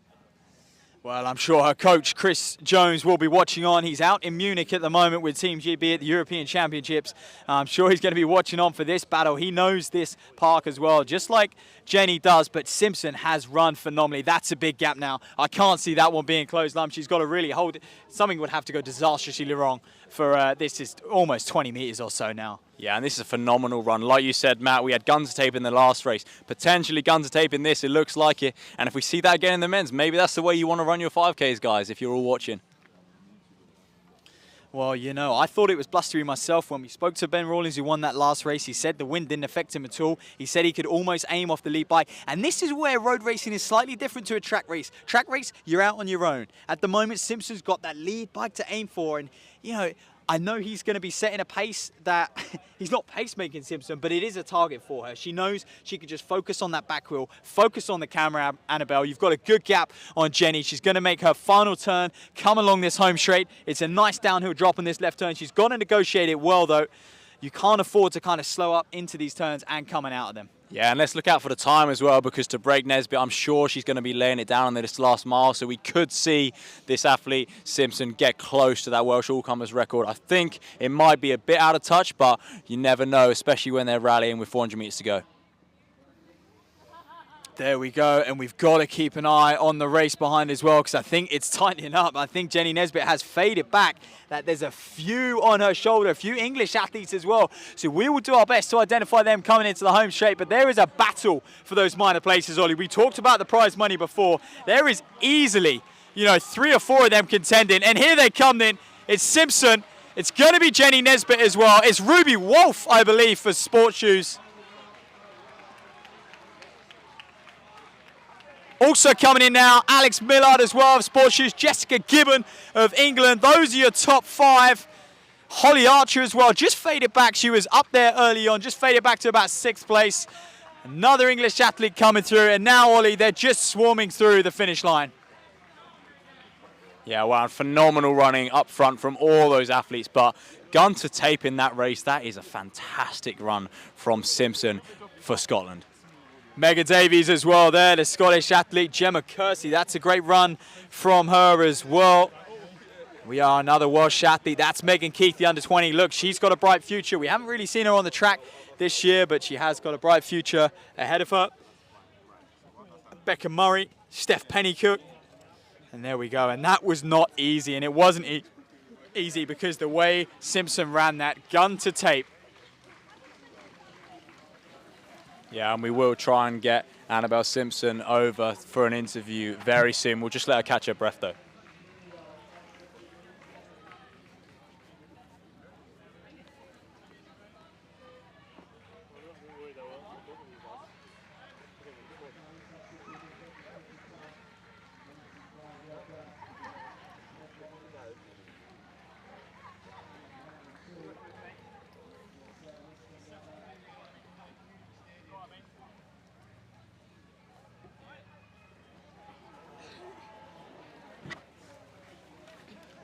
Well, I'm sure her coach, Chris Jones, will be watching on. He's out in Munich at the moment with Team GB at the European Championships. I'm sure he's going to be watching on for this battle. He knows this park as well, just like Jenny does, but Simpson has run phenomenally. That's a big gap now. I can't see that one being closed, Lum. She's got to really hold it. Something would have to go disastrously wrong for this is almost 20 meters or so now. Yeah, and this is a phenomenal run. Like you said, Matt, we had guns to tape in the last race. Potentially guns to tape in this, it looks like it. And if we see that again in the men's, maybe that's the way you want to run your 5Ks, guys, if you're all watching. Well, you know, I thought it was blustery myself when we spoke to Ben Rawlings, who won that last race. He said the wind didn't affect him at all. He said he could almost aim off the lead bike. And this is where road racing is slightly different to a track race. Track race, you're out on your own. At the moment, Simpson's got that lead bike to aim for. And, you know, I know he's going to be setting a pace that he's not pacemaking Simpson, but it is a target for her. She knows she can just focus on that back wheel, focus on the camera, Annabelle. You've got a good gap on Jenny. She's going to make her final turn, come along this home straight. It's a nice downhill drop on this left turn. She's got to negotiate it well, though. You can't afford to kind of slow up into these turns and coming out of them. Yeah, and let's look out for the time as well, because to break Nesbitt, I'm sure she's going to be laying it down on this last mile, so we could see this athlete, Simpson, get close to that Welsh all-comers record. I think it might be a bit out of touch, but you never know, especially when they're rallying with 400 metres to go. There we go, and we've got to keep an eye on the race behind as well, because I think it's tightening up. I think Jenny Nesbitt has faded back, that there's a few on her shoulder, a few English athletes as well. So we will do our best to identify them coming into the home straight, but there is a battle for those minor places, Ollie. We talked about the prize money before. There is easily, you know, 3 or 4 of them contending, and here they come then. It's Simpson. It's going to be Jenny Nesbitt as well. It's Ruby Wolf, I believe, for Sports Shoes. Also coming in now, Alex Millard as well of Sports Shoes, Jessica Gibbon of England. Those are your top 5. Holly Archer as well, just faded back. She was up there early on, just faded back to about 6th place. Another English athlete coming through, and now, Ollie, they're just swarming through the finish line. Yeah, wow, phenomenal running up front from all those athletes, but gun to tape in that race, that is a fantastic run from Simpson for Scotland. Mega Davies as well there, the Scottish athlete. Gemma Kersey, that's a great run from her as well. We are another Welsh athlete, that's Megan Keith, the under-20. Look, she's got a bright future. We haven't really seen her on the track this year, but she has got a bright future ahead of her. Becca Murray, Steph Pennycook. And there we go, and that was not easy, and it wasn't easy because the way Simpson ran that gun to tape. Yeah, and we will try and get Annabelle Simpson over for an interview very soon. We'll just let her catch her breath though.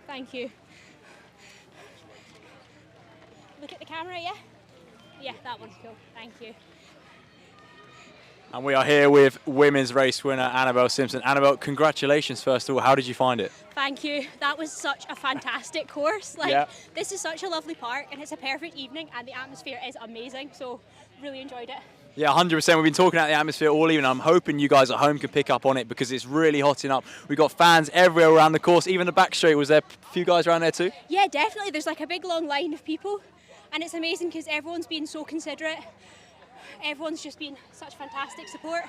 Thank you. Look at the camera, yeah? Yeah, that one's cool. Thank you. And we are here with women's race winner Annabelle Simpson. Annabelle, congratulations first of all. How did you find it? Thank you. That was such a fantastic course. This is such a lovely park and it's a perfect evening and the atmosphere is amazing. So really enjoyed it. Yeah, 100%. We've been talking about the atmosphere all evening. I'm hoping you guys at home can pick up on it because it's really hotting up. We've got fans everywhere around the course. Even the back straight, was there a few guys around there too? Yeah, definitely. There's like a big long line of people and it's amazing because everyone's been so considerate. Everyone's just been such fantastic support.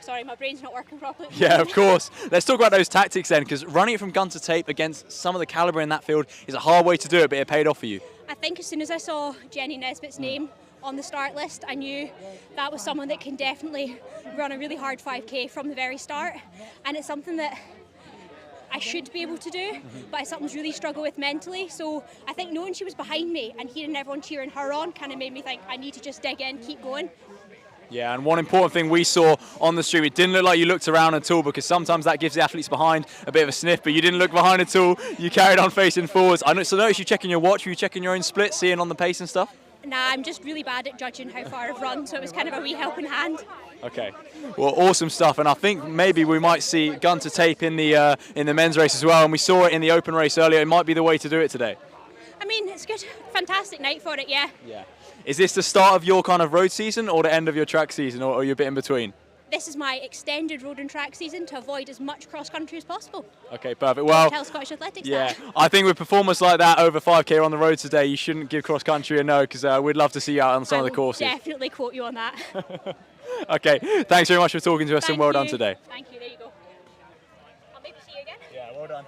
Sorry, my brain's not working properly. Yeah, of course. Let's talk about those tactics then, because running it from gun to tape against some of the calibre in that field is a hard way to do it, but it paid off for you. I think as soon as I saw Jenny Nesbitt's name on the start list, I knew that was someone that can definitely run a really hard 5K from the very start. And it's something that I should be able to do, but it's something I really struggle with mentally. So I think knowing she was behind me and hearing everyone cheering her on kind of made me think I need to just dig in, keep going. Yeah, and one important thing we saw on the stream, it didn't look like you looked around at all, because sometimes that gives the athletes behind a bit of a sniff, but you didn't look behind at all. You carried on facing forwards. I noticed you checking your watch. Were you checking your own split, seeing on the pace and stuff? Nah, I'm just really bad at judging how far I've run, so it was kind of a wee helping hand. Okay, well, awesome stuff, and I think maybe we might see gun to tape in the men's race as well, and we saw it in the open race earlier. It might be the way to do it today. I mean, it's good, fantastic night for it, yeah. Yeah. Is this the start of your kind of road season or the end of your track season, or are you a bit in between? This is my extended road and track season to avoid as much cross country as possible. Okay, perfect. Well, tell Scottish Athletics yeah, that. I think with performance like that over 5K on the road today, you shouldn't give cross country a no, because we'd love to see you out on some of the courses. Definitely quote you on that. Okay, thanks very much for talking to us and well done today. Thank you, there you go. I'll maybe see you again. Yeah, well done.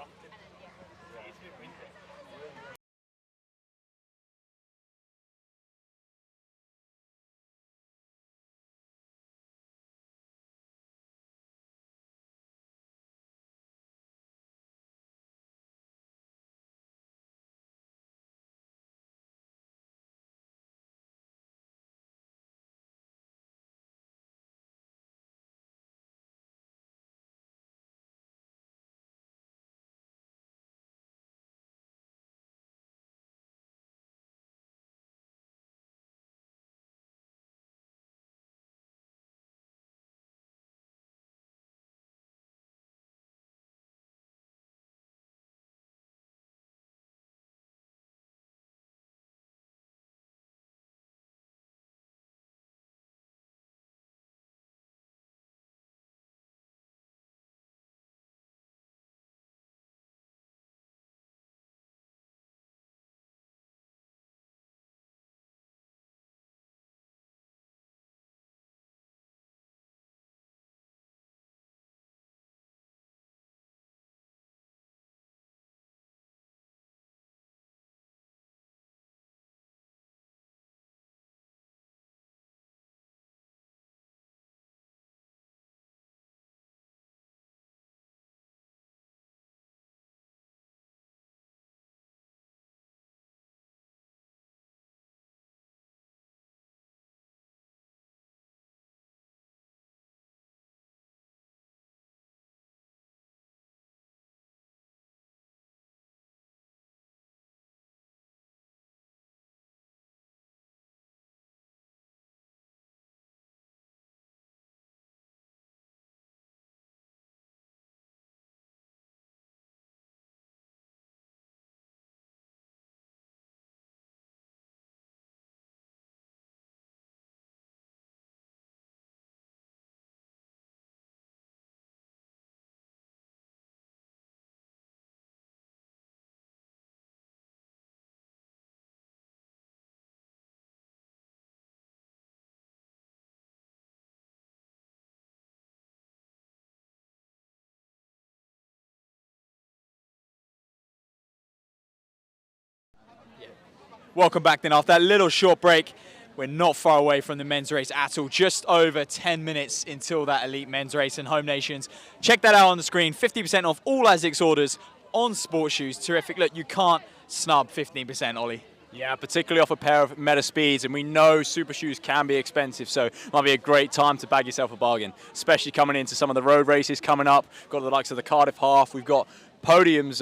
Welcome back then. After that little short break, we're not far away from the men's race at all. Just over 10 minutes until that elite men's race in Home Nations. Check that out on the screen. 50% off all Asics orders on Sports Shoes. Terrific. Look, you can't snub 15%, Ollie. Yeah, particularly off a pair of Meta Speeds, and we know super shoes can be expensive, so it might be a great time to bag yourself a bargain, especially coming into some of the road races coming up. We've got the likes of the Cardiff half, we've got Podium's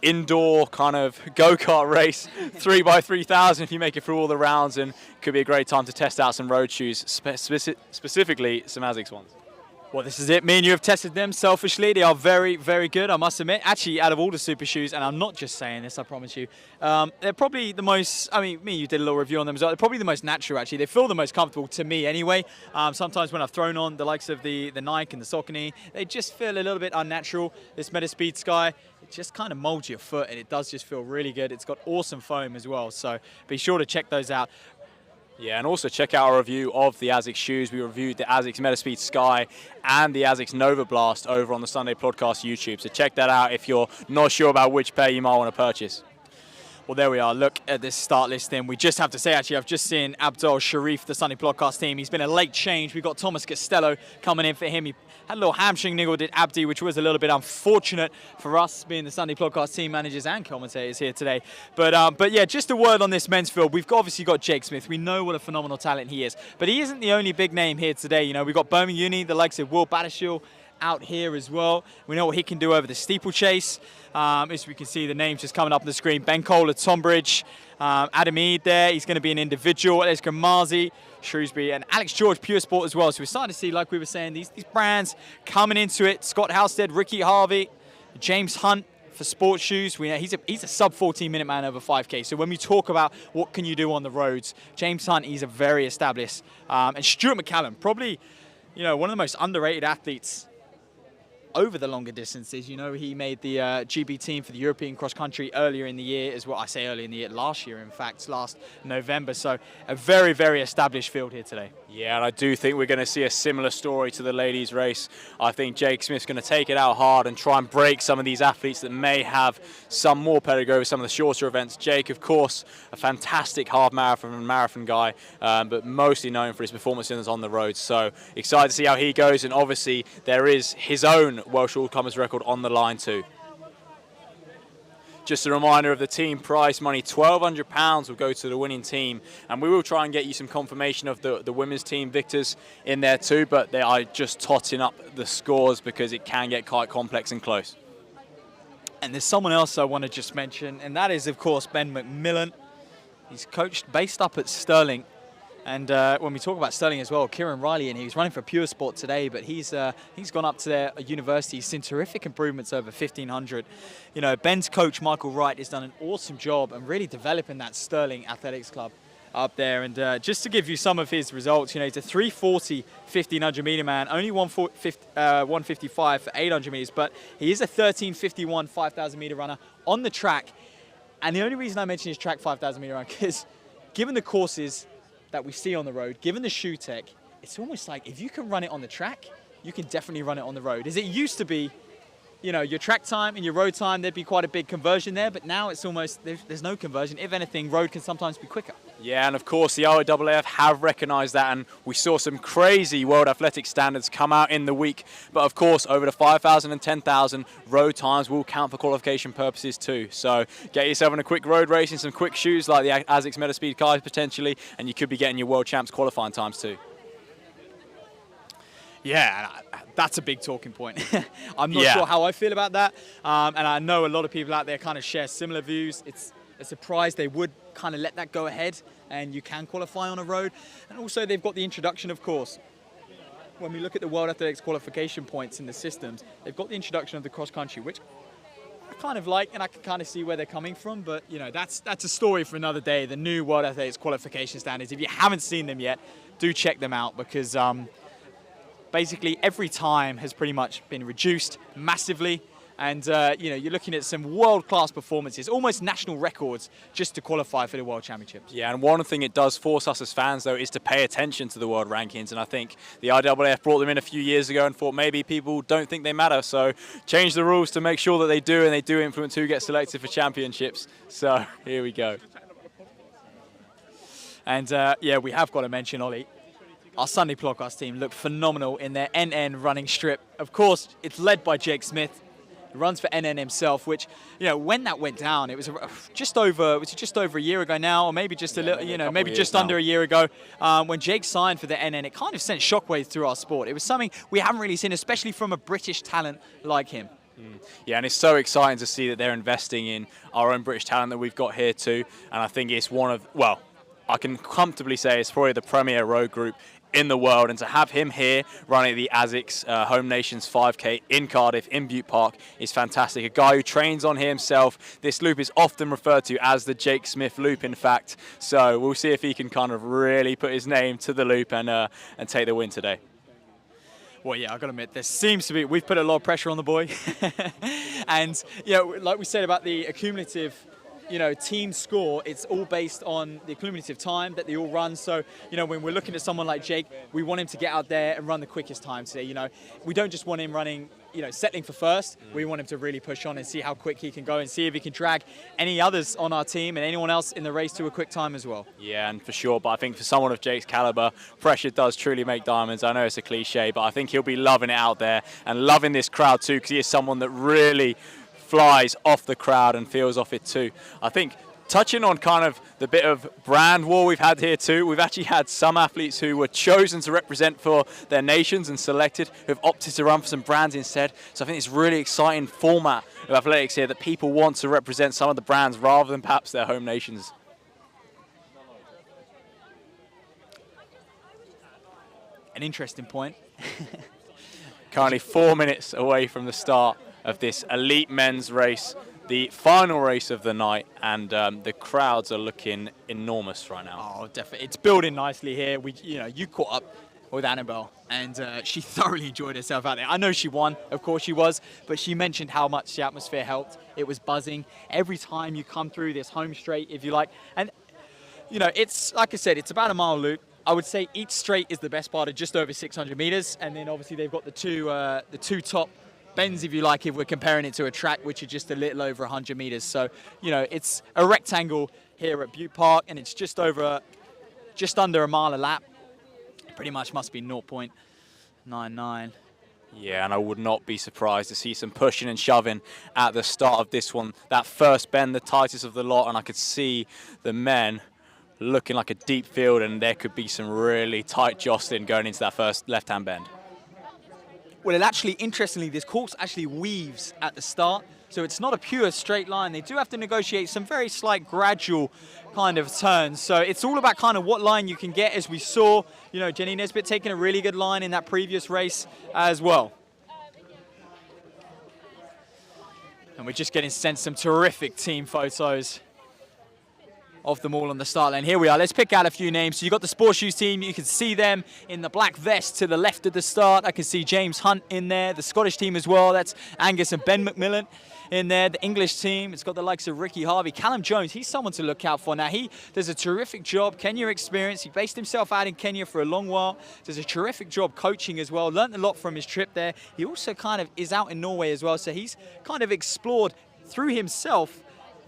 indoor kind of go-kart race, 3x3,000 if you make it through all the rounds, and could be a great time to test out some road shoes, specifically some Asics ones. Well, this is it. Me and you have tested them selfishly. They are very, very good, I must admit. Actually, out of all the super shoes, and I'm not just saying this, I promise you, they're probably the most, I mean, me and you did a little review on them as well. They're probably the most natural, actually. They feel the most comfortable to me anyway. Sometimes when I've thrown on the likes of the Nike and the Saucony, they just feel a little bit unnatural. This Metaspeed Sky, it just kind of molds your foot, and it does just feel really good. It's got awesome foam as well, so be sure to check those out. Yeah, and also check out our review of the Asics shoes. We reviewed the Asics Metaspeed Sky and the Asics Nova Blast over on the Sunday Podcast YouTube. So check that out if you're not sure about which pair you might want to purchase. Well, there we are. Look at this start list then. We just have to say, actually, I've just seen Abdul Sharif, the Sunday Podcast team. He's been a late change. We've got Thomas Costello coming in for him. He had a little hamstring niggle, did Abdi, which was a little bit unfortunate for us, being the Sunday Podcast team managers and commentators here today. But yeah, just a word on this men's field. We've obviously got Jake Smith. We know what a phenomenal talent he is. But he isn't the only big name here today. You know, we've got Birmingham Uni, the likes of Will Battershill out here as well. We know what he can do over the steeplechase. As we can see, the names just coming up on the screen. Ben Cole at Tonbridge, Adam Eade there. He's going to be an individual. There's Gamazi, Shrewsbury, and Alex George, Pure Sport as well. So we're starting to see, like we were saying, these brands coming into it. Scott Halstead, Ricky Harvey, James Hunt for Sports Shoes. We know he's a sub 14-minute man over 5K. So when we talk about what can you do on the roads, James Hunt, he's a very established. And Stuart McCallum, probably, you know, one of the most underrated athletes over the longer distances. You know, he made the GB team for the European cross country earlier in the year as well. I say earlier in the year, last year, in fact, last November. So a very, very established field here today. Yeah, and I do think we're going to see a similar story to the ladies' race. I think Jake Smith's going to take it out hard and try and break some of these athletes that may have some more pedigree over some of the shorter events. Jake, of course, a fantastic half marathon and marathon guy, but mostly known for his performances on the road. So excited to see how he goes, and obviously there is his own Welsh all-comers record on the line too. Just a reminder of the team prize money, £1,200 will go to the winning team, and we will try and get you some confirmation of the women's team victors in there too, but they are just totting up the scores because it can get quite complex and close. And there's someone else I want to just mention, and that is, of course, Ben McMillan. He's based up at Stirling. And when we talk about Stirling as well, Kieran Riley, and he was running for Pure Sport today, but he's gone up to their university. He's seen terrific improvements over 1,500. You know, Ben's coach, Michael Wright, has done an awesome job and really developing that Stirling Athletics Club up there. And just to give you some of his results, you know, he's a 340 1,500 meter man, only 155 for 800 meters, but he is a 1351 5,000 meter runner on the track. And the only reason I mention his track 5,000 meter run is given the courses that we see on the road, given the shoe tech, it's almost like if you can run it on the track, you can definitely run it on the road. As it used to be, you know, your track time and your road time, there'd be quite a big conversion there, but now it's almost, there's no conversion. If anything, road can sometimes be quicker. Yeah, and of course the IAAF have recognised that, and we saw some crazy World Athletics standards come out in the week. But of course, over the 5,000 and 10,000, road times will count for qualification purposes too. So get yourself in a quick road race in some quick shoes like the Asics Metaspeed Kai potentially, and you could be getting your World Champs qualifying times too. Yeah, that's a big talking point. I'm not sure how I feel about that. And I know a lot of people out there kind of share similar views. It's a surprise they would kind of let that go ahead and you can qualify on a road. And also they've got the introduction, of course. When we look at the World Athletics qualification points in the systems, they've got the introduction of the cross country, which I kind of like, and I can kind of see where they're coming from. But, you know, that's a story for another day, the new World Athletics qualification standards. If you haven't seen them yet, do check them out because basically every time has pretty much been reduced massively, and you know, you're looking at some world-class performances, almost national records, just to qualify for the World Championships. Yeah, and one thing it does force us as fans, though, is to pay attention to the world rankings, and I think the IAAF brought them in a few years ago and thought maybe people don't think they matter, so change the rules to make sure that they do, and they do influence who gets selected for championships. So here we go. And yeah, we have got to mention, Ollie, our Sunday podcast team looked phenomenal in their NN running strip. Of course, it's led by Jake Smith. He runs for NN himself, which, you know, when that went down, it was just over a year ago now, or maybe just a little, you know, maybe just under a year ago, when Jake signed for the NN. It kind of sent shockwaves through our sport. It was something we haven't really seen, especially from a British talent like him. Yeah, and it's so exciting to see that they're investing in our own British talent that we've got here too. And I think it's one of, well, I can comfortably say it's probably the premier road group in the world, and to have him here running the Asics Home Nations 5K in Cardiff, in Bute Park, is fantastic. A guy who trains on here himself. This loop is often referred to as the Jake Smith loop, in fact. So we'll see if he can kind of really put his name to the loop and take the win today. Well, yeah, I've got to admit, there seems to be, we've put a lot of pressure on the boy. And, you know, like we said about the accumulative, you know, team score, it's all based on the accumulative time that they all run. So, you know, when we're looking at someone like Jake, we want him to get out there and run the quickest time today. You know, we don't just want him running, you know, settling for first. We want him to really push on and see how quick he can go and see if he can drag any others on our team and anyone else in the race to a quick time as well. Yeah, and for sure. But I think for someone of Jake's caliber, pressure does truly make diamonds. I know it's a cliche, but I think he'll be loving it out there and loving this crowd too, because he is someone that really flies off the crowd and feels off it too. I think touching on kind of the bit of brand war we've had here too, we've actually had some athletes who were chosen to represent for their nations and selected who have opted to run for some brands instead. So I think it's a really exciting format of athletics here that people want to represent some of the brands rather than perhaps their home nations. An interesting point. Currently 4 minutes away from the start of this elite men's race, the final race of the night, and the crowds are looking enormous right now. Oh, definitely. It's building nicely here. You caught up with Annabelle, and she thoroughly enjoyed herself out there. I know she won, of course she was, but she mentioned how much the atmosphere helped. It was buzzing every time you come through this home straight, if you like. And, you know, it's, like I said, it's about a mile loop. I would say each straight is the best part of just over 600 meters, and then obviously they've got the two top bends, if you like, if we're comparing it to a track which is just a little over 100 meters. So, you know, it's a rectangle here at Bute Park, and it's just under a mile a lap. Pretty much must be 0.99. Yeah, and I would not be surprised to see some pushing and shoving at the start of this one. That first bend, the tightest of the lot, and I could see the men looking like a deep field, and there could be some really tight jostling going into that first left-hand bend. Well, it actually, interestingly, this course actually weaves at the start, so it's not a pure straight line. They do have to negotiate some very slight gradual kind of turns. So it's all about kind of what line you can get, as we saw, you know, Jenny Nesbitt taking a really good line in that previous race as well. And we're just getting sent some terrific team photos of them all on the start line. Here we are. Let's pick out a few names. So you've got the Sportsshoes team. You can see them in the black vest to the left of the start. I can see James Hunt in there. The Scottish team as well. That's Angus and Ben McMillan in there. The English team, it's got the likes of Ricky Harvey. Callum Jones, he's someone to look out for. Now, he does a terrific job. Kenya experience. He based himself out in Kenya for a long while. Does a terrific job coaching as well. Learned a lot from his trip there. He also kind of is out in Norway as well. So he's kind of explored through himself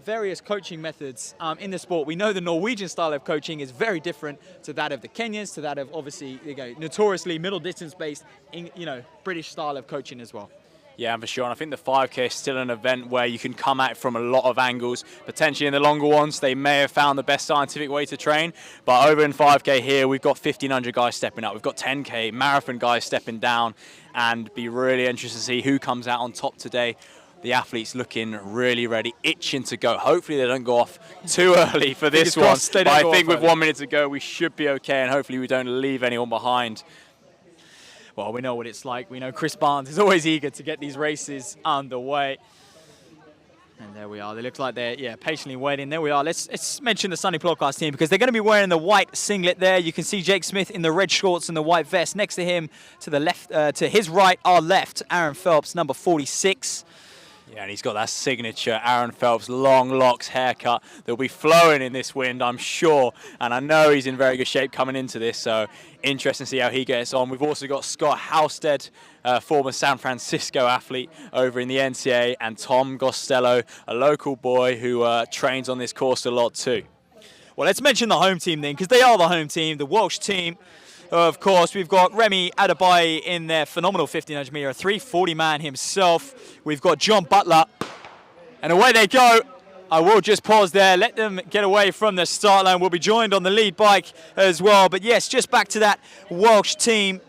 various coaching methods in the sport. We know the Norwegian style of coaching is very different to that of the Kenyans, to that of obviously, you know, notoriously middle distance based, you know, British style of coaching as well. Yeah, for sure. And I think the 5K is still an event where you can come at it from a lot of angles. Potentially in the longer ones, they may have found the best scientific way to train. But over in 5K here, we've got 1,500 guys stepping up. We've got 10K marathon guys stepping down, and be really interested to see who comes out on top today. The athletes looking really ready, itching to go. Hopefully they don't go off too early for this one. But I think with 1 minute to go, we should be okay, and hopefully we don't leave anyone behind. Well, we know what it's like. We know Chris Barnes is always eager to get these races underway. And there we are. They look like they're, yeah, patiently waiting. There we are. Let's mention the Sunday Podcast team, because they're going to be wearing the white singlet there. You can see Jake Smith in the red shorts and the white vest. Next to him, to the left, to his right, our left, Aaron Phelps, number 46. Yeah, and he's got that signature Aaron Phelps long locks haircut that'll be flowing in this wind, I'm sure. And I know he's in very good shape coming into this, so interesting to see how he gets on. We've also got Scott Halstead, former San Francisco athlete over in the NCAA, and Tom Gostello, a local boy who trains on this course a lot too. Well, let's mention the home team then, because they are the home team, the Welsh team. Of course, we've got Remy Adebayo in there, phenomenal 1500 metre, a 340 man himself. We've got John Butler, and away they go. I will just pause there, let them get away from the start line. We'll be joined on the lead bike as well. But yes, just back to that Welsh team.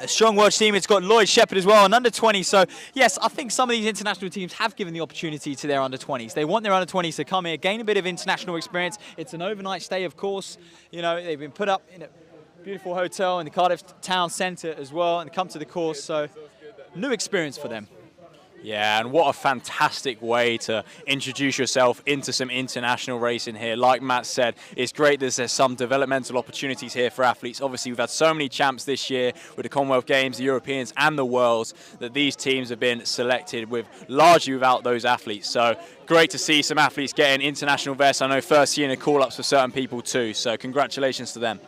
A strong Welsh team. It's got Lloyd Shepherd as well, an under-20. So, yes, I think some of these international teams have given the opportunity to their under-20s. They want their under-20s to come here, gain a bit of international experience. It's an overnight stay, of course. You know, they've been put up in a beautiful hotel in the Cardiff town centre as well and come to the course. So, new experience for them. Yeah, and what a fantastic way to introduce yourself into some international racing here. Like Matt said, it's great that there's some developmental opportunities here for athletes. Obviously, we've had so many champs this year with the Commonwealth Games, the Europeans and the Worlds, that these teams have been selected with largely without those athletes. So great to see some athletes getting international vests. I know first year in the call-ups for certain people too. So congratulations to them.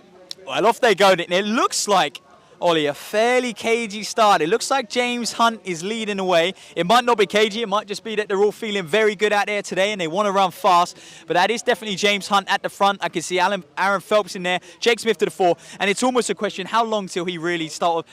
Well, off they go. It looks like, Ollie, a fairly cagey start. It looks like James Hunt is leading the way. It might not be cagey. It might just be that they're all feeling very good out there today and they want to run fast. But that is definitely James Hunt at the front. I can see Aaron Phelps in there, Jake Smith to the fore. And it's almost a question how long till he really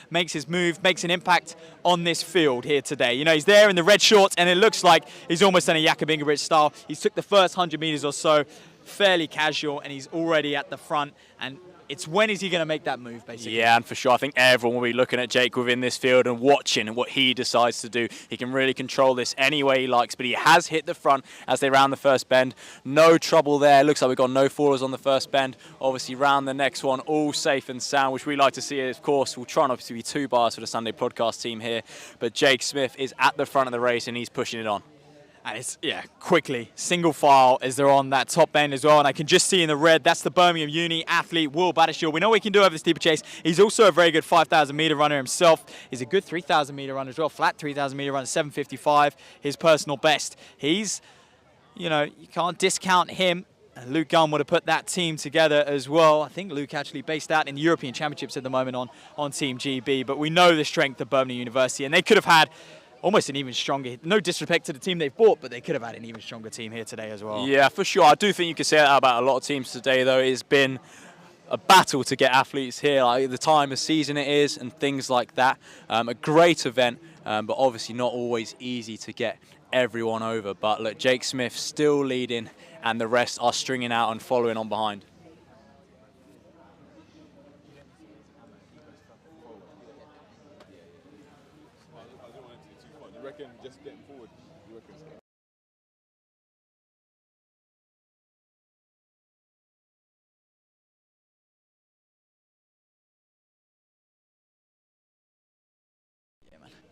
makes his move, makes an impact on this field here today. You know, he's there in the red shorts and it looks like he's almost done a Jakob Ingebrigtsen style. He's took the first 100 metres or so, fairly casual, and he's already at the front. And it's when is he going to make that move, basically? Yeah, and for sure, I think everyone will be looking at Jake within this field and watching what he decides to do. He can really control this any way he likes, but he has hit the front as they round the first bend. No trouble there. Looks like we've got no fallers on the first bend. Obviously, round the next one, all safe and sound, which we like to see. Of course, we'll try not to be too biased for the Sunday podcast team here, but Jake Smith is at the front of the race and he's pushing it on. And it's, yeah, quickly, single file as they're on that top bend as well. And I can just see in the red, that's the Birmingham Uni athlete, Will Battershill. We know what he can do over the steeplechase. He's also a very good 5,000 metre runner himself. He's a good 3,000 metre runner as well, flat 3,000 metre runner, 7:55, his personal best. He's, you know, you can't discount him. And Luke Gunn would have put that team together as well. I think Luke actually based out in the European Championships at the moment on Team GB. But we know the strength of Birmingham University, and they could have had almost an even stronger, no disrespect to the team they've bought, but they could have had an even stronger team here today as well. Yeah, for sure. I do think you could say that about a lot of teams today, though. It's been a battle to get athletes here, like the time of season it is and things like that. A great event, but obviously not always easy to get everyone over. But look, Jake Smith still leading and the rest are stringing out and following on behind.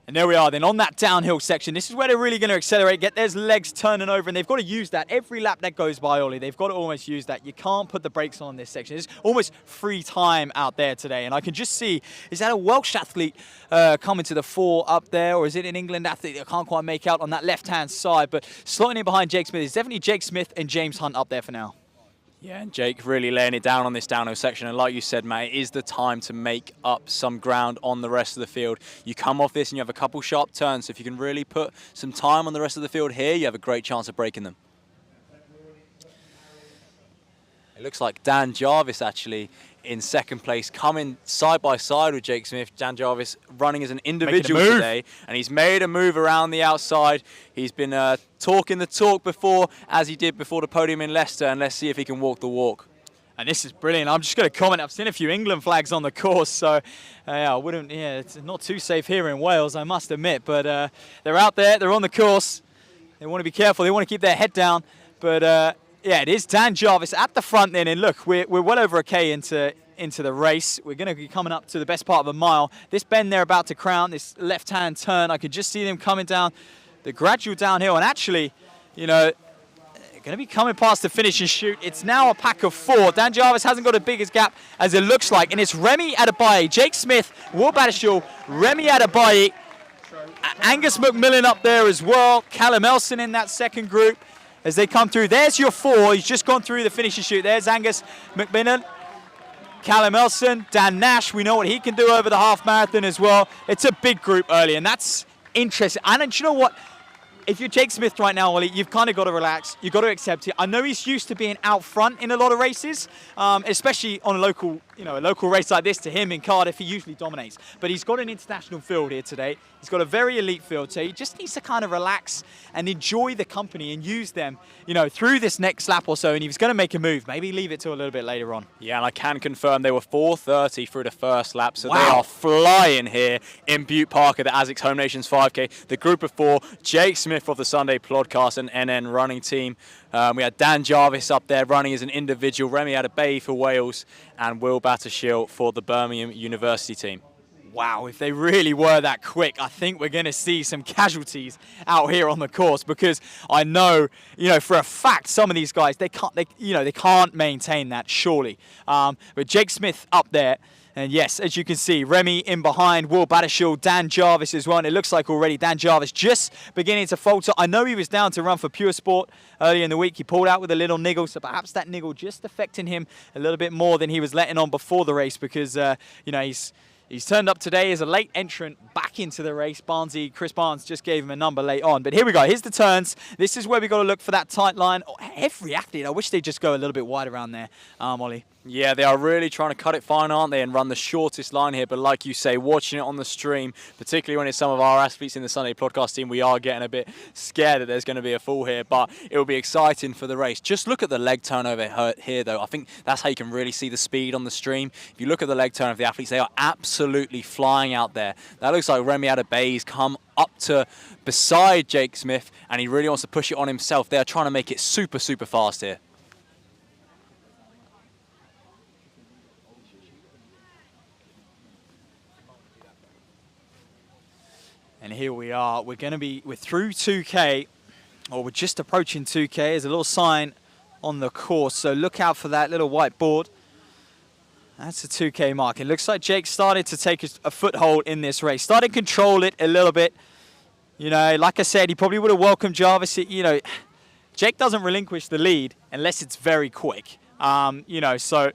And there we are then on that downhill section. This is where they're really going to accelerate, get their legs turning over, and they've got to use that. Every lap that goes by, Ollie, they've got to almost use that. You can't put the brakes on this section. It's almost free time out there today. And I can just see, is that a Welsh athlete coming to the fore up there, or is it an England athlete? I can't quite make out on that left-hand side, but slotting in behind Jake Smith is definitely Jake Smith and James Hunt up there for now. Yeah, and Jake really laying it down on this downhill section. And like you said, Matt, it is the time to make up some ground on the rest of the field. You come off this and you have a couple sharp turns. So if you can really put some time on the rest of the field here, you have a great chance of breaking them. It looks like Dan Jarvis actually in second place, coming side by side with Jake Smith. Dan Jarvis running as an individual today, and he's made a move around the outside. He's been talking the talk before, as he did before the podium in Leicester, and let's see if he can walk the walk. And this is brilliant. I'm just going to comment, I've seen a few England flags on the course, so it's not too safe here in Wales, I must admit, but they're out there, they're on the course. They want to be careful, they want to keep their head down, but yeah, it is Dan Jarvis at the front then, and look, we're well over a K into the race. We're going to be coming up to the best part of a mile. This bend they're about to crown, this left-hand turn, I could just see them coming down the gradual downhill, and actually, you know, going to be coming past the finish and shoot. It's now a pack of 4. Dan Jarvis hasn't got the biggest gap as it looks like, and it's Remy Adebayo, Jake Smith, Will Battershill, Remy Adebayo, Angus McMillan up there as well, Callum Elson in that second group. As they come through, there's your 4. He's just gone through the finish and shoot. There's Angus McMillan, Callum Elson, Dan Nash. We know what he can do over the half marathon as well. It's a big group early, and that's interesting. And do you know what? if you're Jake Smith right now, Ollie, you've kind of got to relax. You've got to accept it. I know he's used to being out front in a lot of races, especially on a local race like this. To him in Cardiff, he usually dominates. But he's got an international field here today. He's got a very elite field, so he just needs to kind of relax and enjoy the company and use them, through this next lap or so. And he was going to make a move, maybe leave it till a little bit later on. Yeah, and I can confirm they were 4:30 through the first lap, so They are flying here in Bute Park at the Asics Home Nations 5K. The group of 4, Jake Smith of the Sunday Podcast and NN running team. We had Dan Jarvis up there running as an individual, Remy Adebayi for Wales, and Will Battershill for the Birmingham University team. Wow, if they really were that quick, I think we're going to see some casualties out here on the course, because I know, for a fact, some of these guys, they can't maintain that, surely. But Jake Smith up there, and yes, as you can see, Remy in behind, Will Battershill, Dan Jarvis as well, and it looks like already Dan Jarvis just beginning to falter. I know he was down to run for Pure Sport earlier in the week. He pulled out with a little niggle, so perhaps that niggle just affecting him a little bit more than he was letting on before the race, because, he's turned up today as a late entrant back into the race. Chris Barnes just gave him a number late on. But here we go. Here's the turns. This is where we got to look for that tight line. Oh, every athlete, I wish they'd just go a little bit wide around there, Ollie. Yeah, they are really trying to cut it fine, aren't they, and run the shortest line here. But like you say, watching it on the stream, particularly when it's some of our athletes in the Sunday Podcast team, we are getting a bit scared that there's going to be a fall here. But it will be exciting for the race. Just look at the leg turnover here, though. I think that's how you can really see the speed on the stream. If you look at the leg turn of the athletes, they are absolutely flying out there. That looks like Remy Adebayi's come up to beside Jake Smith, and he really wants to push it on himself. They are trying to make it super, super fast here. And here we are. We're through 2K, or we're just approaching 2K. There's a little sign on the course, so look out for that little white board. That's the 2K mark. It looks like Jake started to take a foothold in this race. Started to control it a little bit. Like I said, he probably would have welcomed Jarvis. Jake doesn't relinquish the lead unless it's very quick. So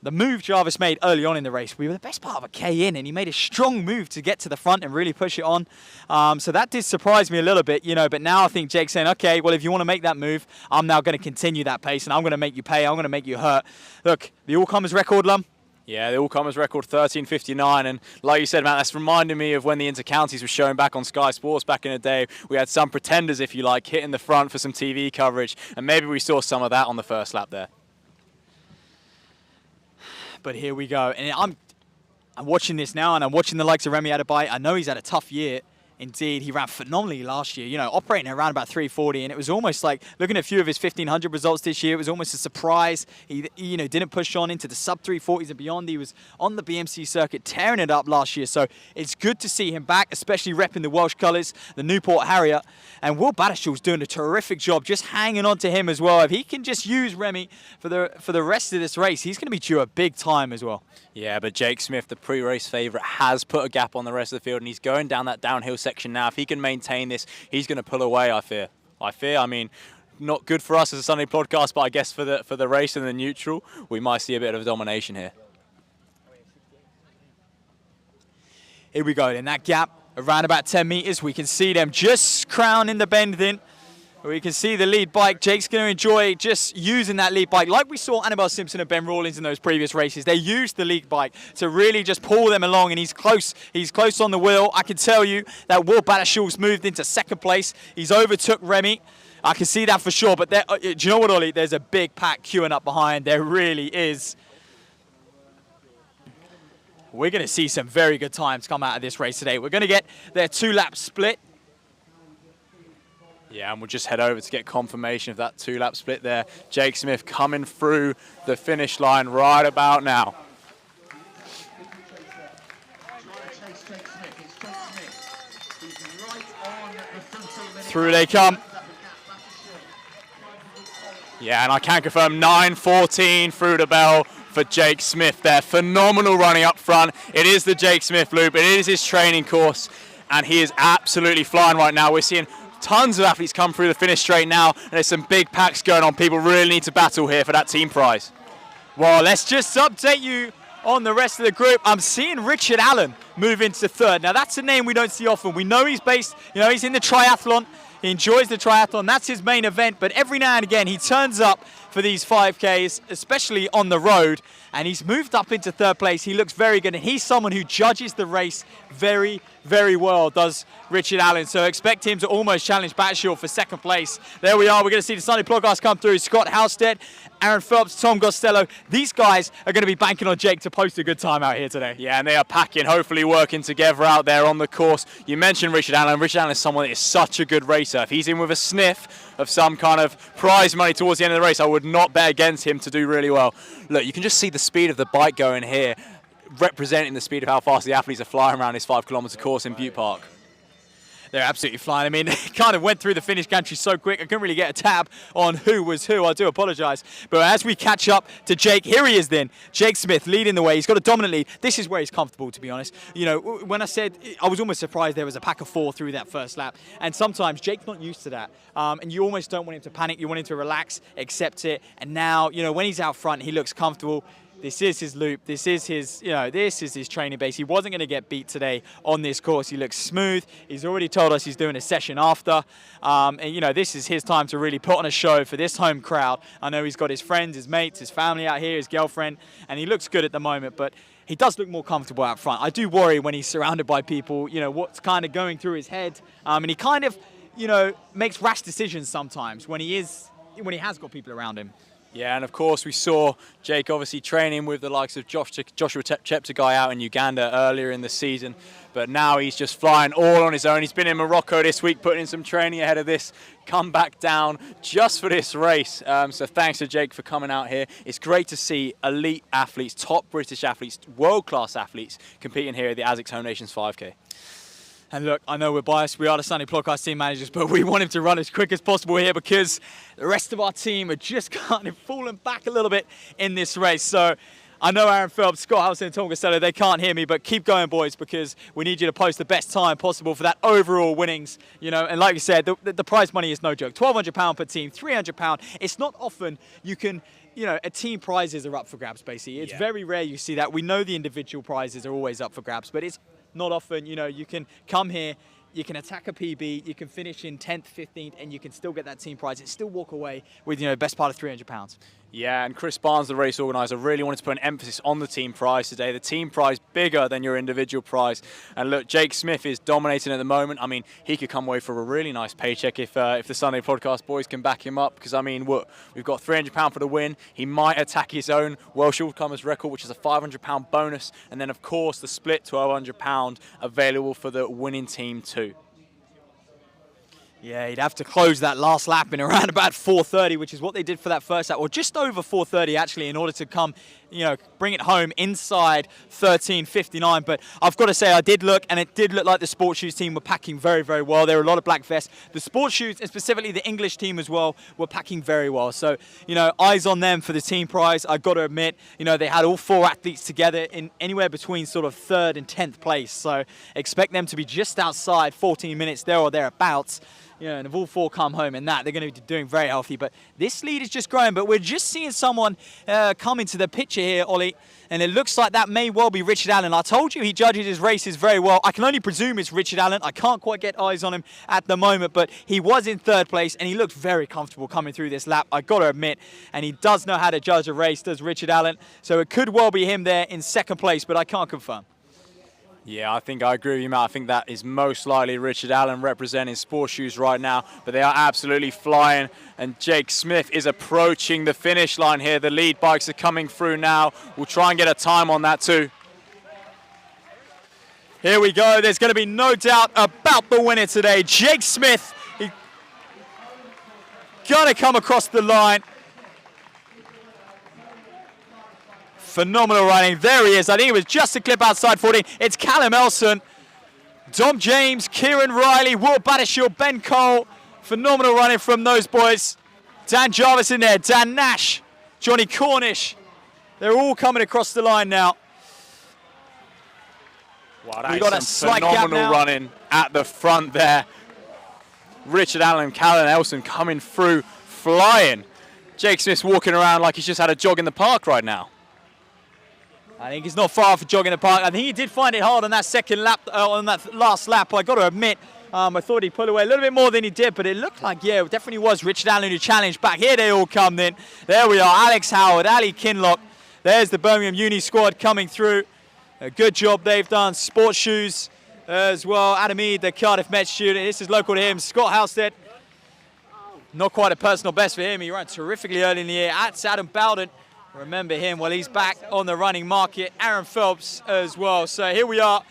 the move Jarvis made early on in the race, we were the best part of a K in, and he made a strong move to get to the front and really push it on. So that did surprise me a little bit, but now I think Jake's saying, okay, well, if you want to make that move, I'm now going to continue that pace, and I'm going to make you pay. I'm going to make you hurt. Look, the all-comers record, Lum. Yeah, the all-comers record 13:59, and like you said, Matt, that's reminding me of when the inter-counties were showing back on Sky Sports back in the day. We had some pretenders, if you like, hitting the front for some TV coverage, and maybe we saw some of that on the first lap there. But here we go, and I'm watching this now, and I'm watching the likes of Remy Adebayi. I know he's had a tough year. Indeed, he ran phenomenally last year, operating around about 340, and it was almost like, looking at a few of his 1500 results this year, it was almost a surprise. He, didn't push on into the sub 340s and beyond. He was on the BMC circuit, tearing it up last year, so it's good to see him back, especially repping the Welsh colours, the Newport Harrier, and Will Battershill's doing a terrific job just hanging on to him as well. If he can just use Remy for the rest of this race, he's going to be due a big time as well. Yeah, but Jake Smith, the pre-race favourite, has put a gap on the rest of the field, and he's going down that downhill section now. If he can maintain this, he's going to pull away, I fear. I mean, not good for us as a Sunday podcast, but I guess for the race and the neutral, we might see a bit of a domination here. Here we go, in that gap, around about 10 metres, we can see them just crowning the bend then. We can see the lead bike. Jake's going to enjoy just using that lead bike. Like we saw Annabelle Simpson and Ben Rawlings in those previous races, they used the lead bike to really just pull them along, and he's close. He's close on the wheel. I can tell you that Will Battershill's moved into second place. He's overtook Remy. I can see that for sure. But do you know what, Ollie? There's a big pack queuing up behind. There really is. We're going to see some very good times come out of this race today. We're going to get their 2-lap split. Yeah, and we'll just head over to get confirmation of that 2-lap split there. Jake Smith coming through the finish line right about now. Through they come. Yeah, and I can confirm 9:14 through the bell for Jake Smith there. Phenomenal running up front. It is the Jake Smith loop. It is his training course, and he is absolutely flying right now. We're seeing tons of athletes come through the finish straight now, and there's some big packs going on. People really need to battle here for that team prize. Well, let's just update you on the rest of the group. I'm seeing Richard Allen move into third. Now, that's a name we don't see often. We know he's based, he's in the triathlon. He enjoys the triathlon. That's his main event. But every now and again, he turns up for these 5Ks, especially on the road. And he's moved up into third place. He looks very good. And he's someone who judges the race very, very well, does Richard Allen. So expect him to almost challenge Battershill for second place. There we are. We're going to see the Sunday podcast come through. Scott Halstead, Aaron Phelps, Tom Costello. These guys are going to be banking on Jake to post a good time out here today. Yeah, and they are packing, hopefully working together out there on the course. You mentioned Richard Allen. Richard Allen is someone that is such a good racer. If he's in with a sniff of some kind of prize money towards the end of the race, I would not bet against him to do really well. Look, you can just see the speed of the bike going here, representing the speed of how fast the athletes are flying around this 5 kilometre course in Bute Park. They're absolutely flying. I mean, they kind of went through the finish gantry so quick, I couldn't really get a tab on who was who. I do apologise. But as we catch up to Jake, here he is then. Jake Smith leading the way. He's got a dominant lead. This is where he's comfortable, to be honest. When I said, I was almost surprised there was a pack of 4 through that first lap. And sometimes Jake's not used to that. And you almost don't want him to panic. You want him to relax, accept it. And now, when he's out front, he looks comfortable. This is his loop. This is his, this is his training base. He wasn't going to get beat today on this course. He looks smooth. He's already told us he's doing a session after. This is his time to really put on a show for this home crowd. I know he's got his friends, his mates, his family out here, his girlfriend, and he looks good at the moment, but he does look more comfortable out front. I do worry when he's surrounded by people, what's kind of going through his head. And he kind of, makes rash decisions sometimes when he has got people around him. Yeah, and of course we saw Jake obviously training with the likes of Joshua Cheptegei out in Uganda earlier in the season, but now he's just flying all on his own. He's been in Morocco this week putting in some training ahead of this, come back down just for this race. So thanks to Jake for coming out here. It's great to see elite athletes, top British athletes, world-class athletes competing here at the Asics Home Nations 5K. And look, I know we're biased. We are the Sunday podcast team managers, but we want him to run as quick as possible here because the rest of our team are just kind of falling back a little bit in this race. So I know Aaron Phelps, Scott Halstead and Tom Costello, they can't hear me, but keep going, boys, because we need you to post the best time possible for that overall winnings. And like you said, the prize money is no joke. £1,200 per team, £300. It's not often you can... a team prizes are up for grabs, basically. It's very rare you see that. We know the individual prizes are always up for grabs, but it's not often, you can come here, you can attack a PB, you can finish in 10th, 15th, and you can still get that team prize and still walk away with, best part of £300. Yeah, and Chris Barnes, the race organiser, really wanted to put an emphasis on the team prize today. The team prize bigger than your individual prize. And look, Jake Smith is dominating at the moment. I mean, he could come away for a really nice paycheck if the Sunday podcast boys can back him up. Because, we've got £300 for the win. He might attack his own Welsh All-Comers record, which is a £500 bonus. And then, of course, the split £1,200 available for the winning team too. Yeah, he'd have to close that last lap in around about 4:30, which is what they did for that first lap, or just over 4:30 actually, in order to come, bring it home inside 13:59. But I've got to say, I did look, and it did look like the Sports Shoes team were packing very, very well. There were a lot of black vests. The Sports Shoes, and specifically the English team as well, were packing very well. So, eyes on them for the team prize. I've got to admit, they had all 4 athletes together in anywhere between sort of 3rd and 10th place. So expect them to be just outside 14 minutes there or thereabouts. And if all 4 come home in that, they're going to be doing very healthy. But this lead is just growing. But we're just seeing someone come into the picture here, Ollie. And it looks like that may well be Richard Allen. I told you he judges his races very well. I can only presume it's Richard Allen. I can't quite get eyes on him at the moment. But he was in 3rd place, and he looked very comfortable coming through this lap, I got to admit. And he does know how to judge a race, does Richard Allen. So it could well be him there in 2nd place, but I can't confirm. Yeah, I think I agree with you, Matt. I think that is most likely Richard Allen representing Sports Shoes right now. But they are absolutely flying. And Jake Smith is approaching the finish line here. The lead bikes are coming through now. We'll try and get a time on that too. Here we go. There's going to be no doubt about the winner today. Jake Smith. He's going to come across the line. Phenomenal running. There he is. I think it was just a clip outside 14. It's Callum Elson, Dom James, Kieran Riley, Will Battershill, Ben Cole. Phenomenal running from those boys. Dan Jarvis in there, Dan Nash, Johnny Cornish. They're all coming across the line now. Wow, that is some phenomenal running at the front there. Richard Allen, Callum Elson coming through, flying. Jake Smith's walking around like he's just had a jog in the park right now. I think he's not far for jogging the park. I think he did find it hard on that second lap, on that last lap. I got to admit, I thought he'd pull away a little bit more than he did, but it looked like, yeah, it definitely was Richard Allen who challenged. Back here they all come then. There we are, Alex Howard, Ali Kinlock. There's the Birmingham Uni squad coming through. A good job they've done. Sports Shoes as well. Adam Eade, the Cardiff Met student. This is local to him. Scott Halstead. Not quite a personal best for him. He ran terrifically early in the year. That's Adam Bowden. Remember him. Well, he's back on the running market. Aaron Phelps as well. So here we are.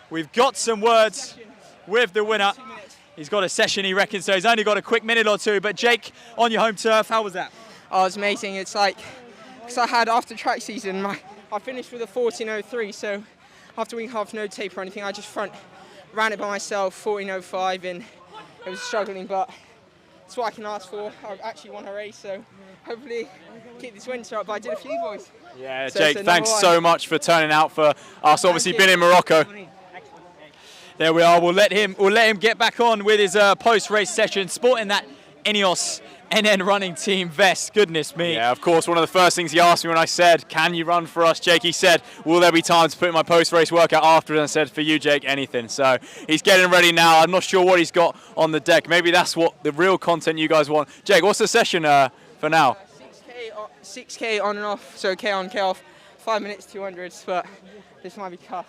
We've got some words with the winner. He's got a session, he reckons, so he's only got a quick minute or two. But Jake, on your home turf, how was that? Oh, it was amazing. It's like, because I had after track season, I finished with a 14.03, so after week half no tape or anything, I just ran it by myself, 14.05, and it was struggling, but that's what I can ask for. I actually won a race, so hopefully keep this winter up, but I did a few, boys. Yeah, so Jake, thanks so much for turning out for us. Obviously, been in Morocco. There we are. We'll let him get back on with his post-race session, sporting that Ineos NN running team vest. Goodness me. Yeah, of course. One of the first things he asked me when I said, "Can you run for us, Jake?" He said, "Will there be time to put in my post-race workout afterwards?" And I said, "For you, Jake, anything." So he's getting ready now. I'm not sure what he's got on the deck. Maybe that's what the real content you guys want. Jake, what's the session for now? 6K on and off, so K on, K off, 5 minutes, 200s, but this might be tough.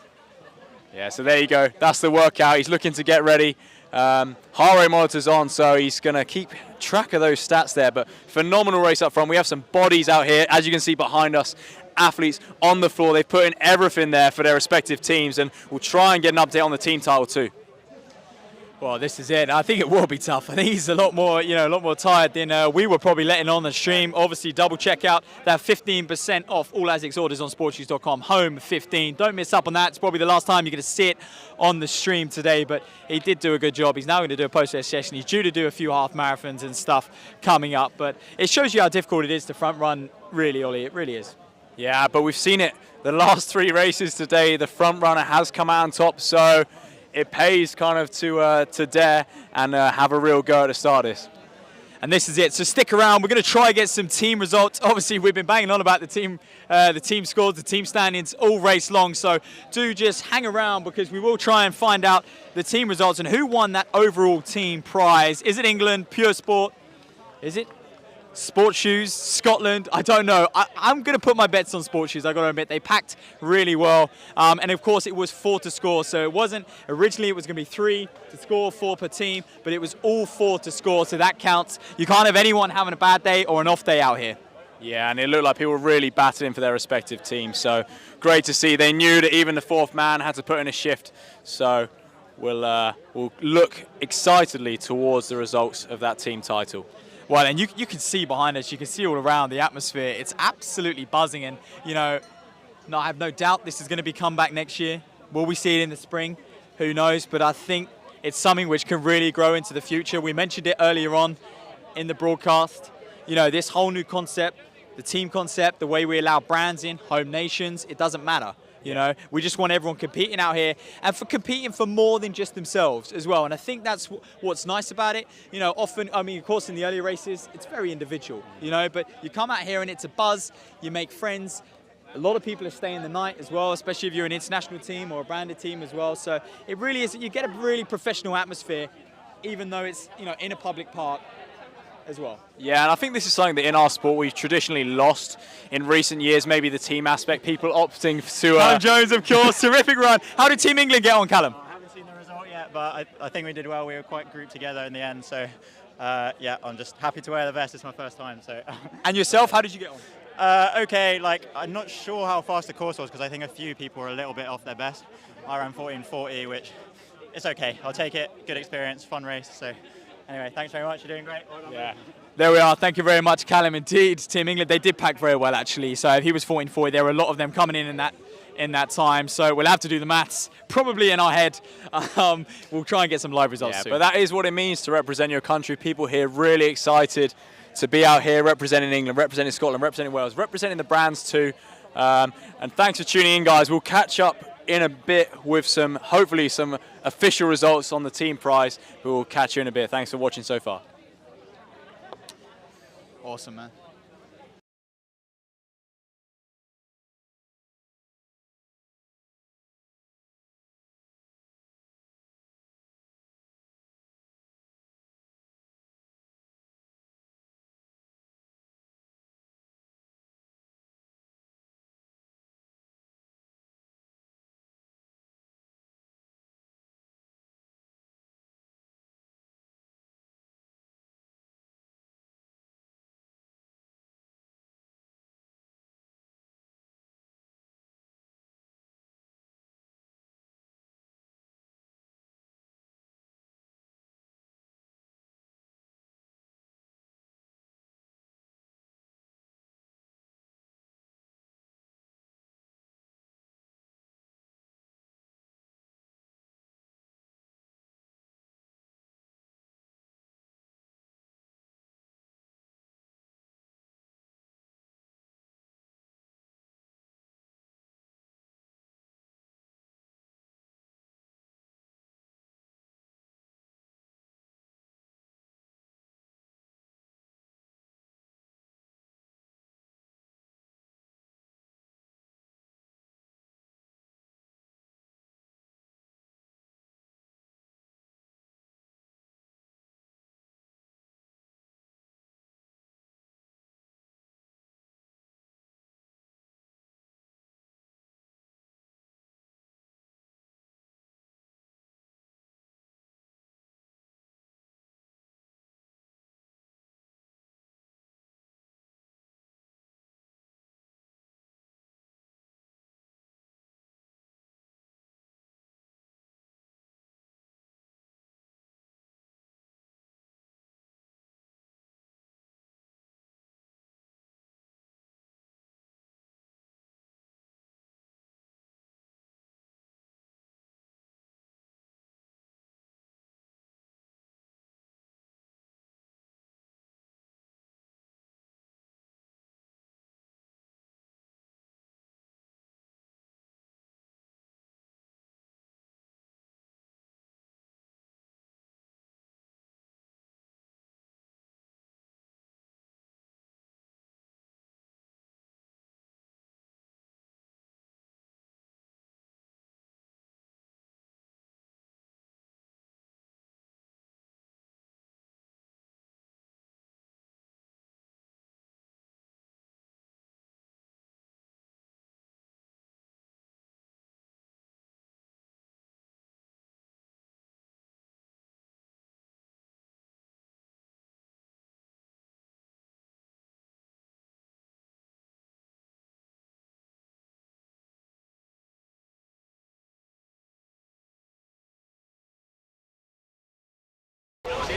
Yeah, so there you go. That's the workout. He's looking to get ready. Heart rate monitor's on, so he's going to keep track of those stats there. But phenomenal race up front. We have some bodies out here, as you can see behind us. Athletes on the floor. They've put in everything there for their respective teams, and we'll try and get an update on the team title too. Well, this is it. I think it will be tough. I think he's a lot more tired than we were probably letting on the stream. Obviously, double check out that 15% off all Asics orders on SportsShoes.com. Home 15. Don't miss up on that. It's probably the last time you're going to see it on the stream today, but he did do a good job. He's now going to do a post-race session. He's due to do a few half marathons and stuff coming up, but it shows you how difficult it is to front run, really, Ollie. It really is. Yeah, but we've seen it. The last 3 races today, the front runner has come out on top, so it pays kind of to dare and have a real go at the start of this. And this is it. So stick around. We're going to try and get some team results. Obviously, we've been banging on about the team scores, the team standings all race long. So do just hang around because we will try and find out the team results and who won that overall team prize. Is it England, Pure Sport? Is it Sports Shoes, Scotland? I don't know. I'm going to put my bets on Sports Shoes. I got to admit, they packed really well. And of course, it was 4 to score. So it wasn't, originally it was going to be 3 to score, 4 per team, but it was all 4 to score. So that counts. You can't have anyone having a bad day or an off day out here. Yeah, and it looked like people were really battling for their respective teams. So great to see. They knew that even the 4th man had to put in a shift. So we'll look excitedly towards the results of that team title. Well, and you can see behind us, you can see all around the atmosphere. It's absolutely buzzing, and I have no doubt this is going to be come back next year. Will we see it in the spring? Who knows? But I think it's something which can really grow into the future. We mentioned it earlier on in the broadcast. This whole new concept, the team concept, the way we allow brands in, home nations, it doesn't matter. We just want everyone competing out here and competing for more than just themselves as well. And I think that's what's nice about it. Often, of course, in the earlier races, it's very individual, but you come out here and it's a buzz, you make friends. A lot of people are staying the night as well, especially if you're an international team or a branded team as well. So it really is, you get a really professional atmosphere, even though it's, in a public park as well. Yeah, and I think this is something that in our sport we've traditionally lost in recent years, maybe the team aspect, people opting to... Callum Jones, of course, terrific run. How did Team England get on, Callum? I haven't seen the result yet, but I think we did well. We were quite grouped together in the end, so yeah, I'm just happy to wear the vest. It's my first time, so... And yourself, how did you get on? Okay, I'm not sure how fast the course was because I think a few people were a little bit off their best. I ran 14.40, which it's okay. I'll take it. Good experience, fun race, so... Anyway, thanks very much. You're doing great. Well done. Yeah. There we are. Thank you very much, Callum. Indeed, Team England, they did pack very well, actually. So if he was 14.40, there were a lot of them coming in that time. So we'll have to do the maths, probably in our head. We'll try and get some live results soon. But that is what it means to represent your country. People here really excited to be out here representing England, representing Scotland, representing Wales, representing the brands too. And thanks for tuning in, guys. We'll catch up in a bit with hopefully some official results on the team prize. We'll catch you in a bit. Thanks for watching so far. Awesome, man.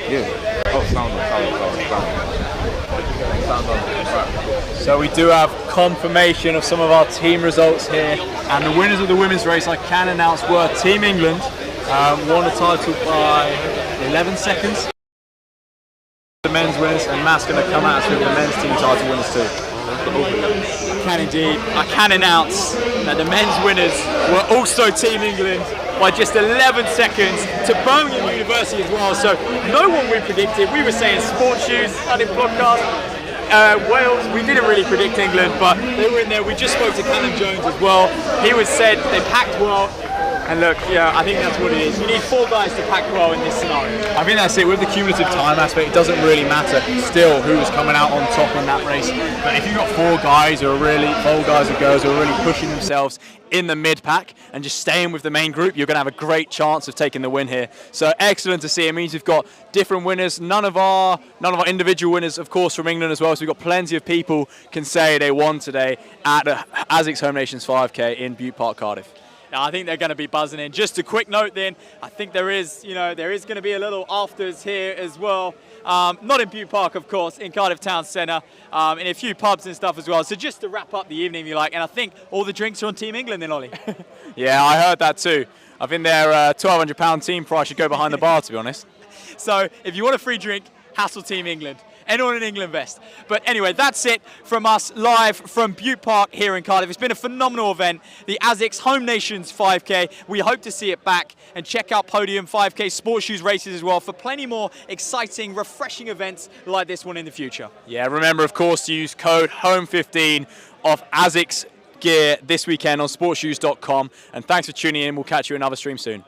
Yeah. Oh, sound on. So we do have confirmation of some of our team results here, and the winners of the women's race I can announce were Team England, won the title by 11 seconds. The men's winners, and Matt's going to come out with the men's team title winners too. I can indeed. I can announce that the men's winners were also Team England by just 11 seconds to Birmingham University as well. So no one we predicted. We were saying Sportsshoes on the podcast. Wales, we didn't really predict England, but they were in there. We just spoke to Callum Jones as well. He was said they packed well. And look, yeah, I think that's what it is. You need 4 guys to pack well in this scenario. I think that's it. With the cumulative time aspect, it doesn't really matter still who's coming out on top in that race. But if you've got 4 guys who are really, 4 guys and girls who are really pushing themselves in the mid-pack and just staying with the main group, you're going to have a great chance of taking the win here. So excellent to see. It means we've got different winners. None of our individual winners, of course, from England as well. So we've got plenty of people can say they won today at the Asics Home Nations 5K in Bute Park, Cardiff. I think they're going to be buzzing in. Just a quick note then, I think there is going to be a little afters here as well. Not in Bute Park, of course, in Cardiff Town Centre, in a few pubs and stuff as well. So just to wrap up the evening, if you like, and I think all the drinks are on Team England then, Ollie. Yeah, I heard that too. I think their £1,200 team price should go behind the bar, to be honest. So if you want a free drink, hassle Team England. Anyone in England vest. But anyway, that's it from us live from Bute Park here in Cardiff. It's been a phenomenal event, the Asics Home Nations 5K. We hope to see it back, and check out Podium 5K Sports Shoes races as well for plenty more exciting, refreshing events like this one in the future. Yeah, remember, of course, to use code HOME15 of Asics gear this weekend on SportsShoes.com. And thanks for tuning in. We'll catch you in another stream soon.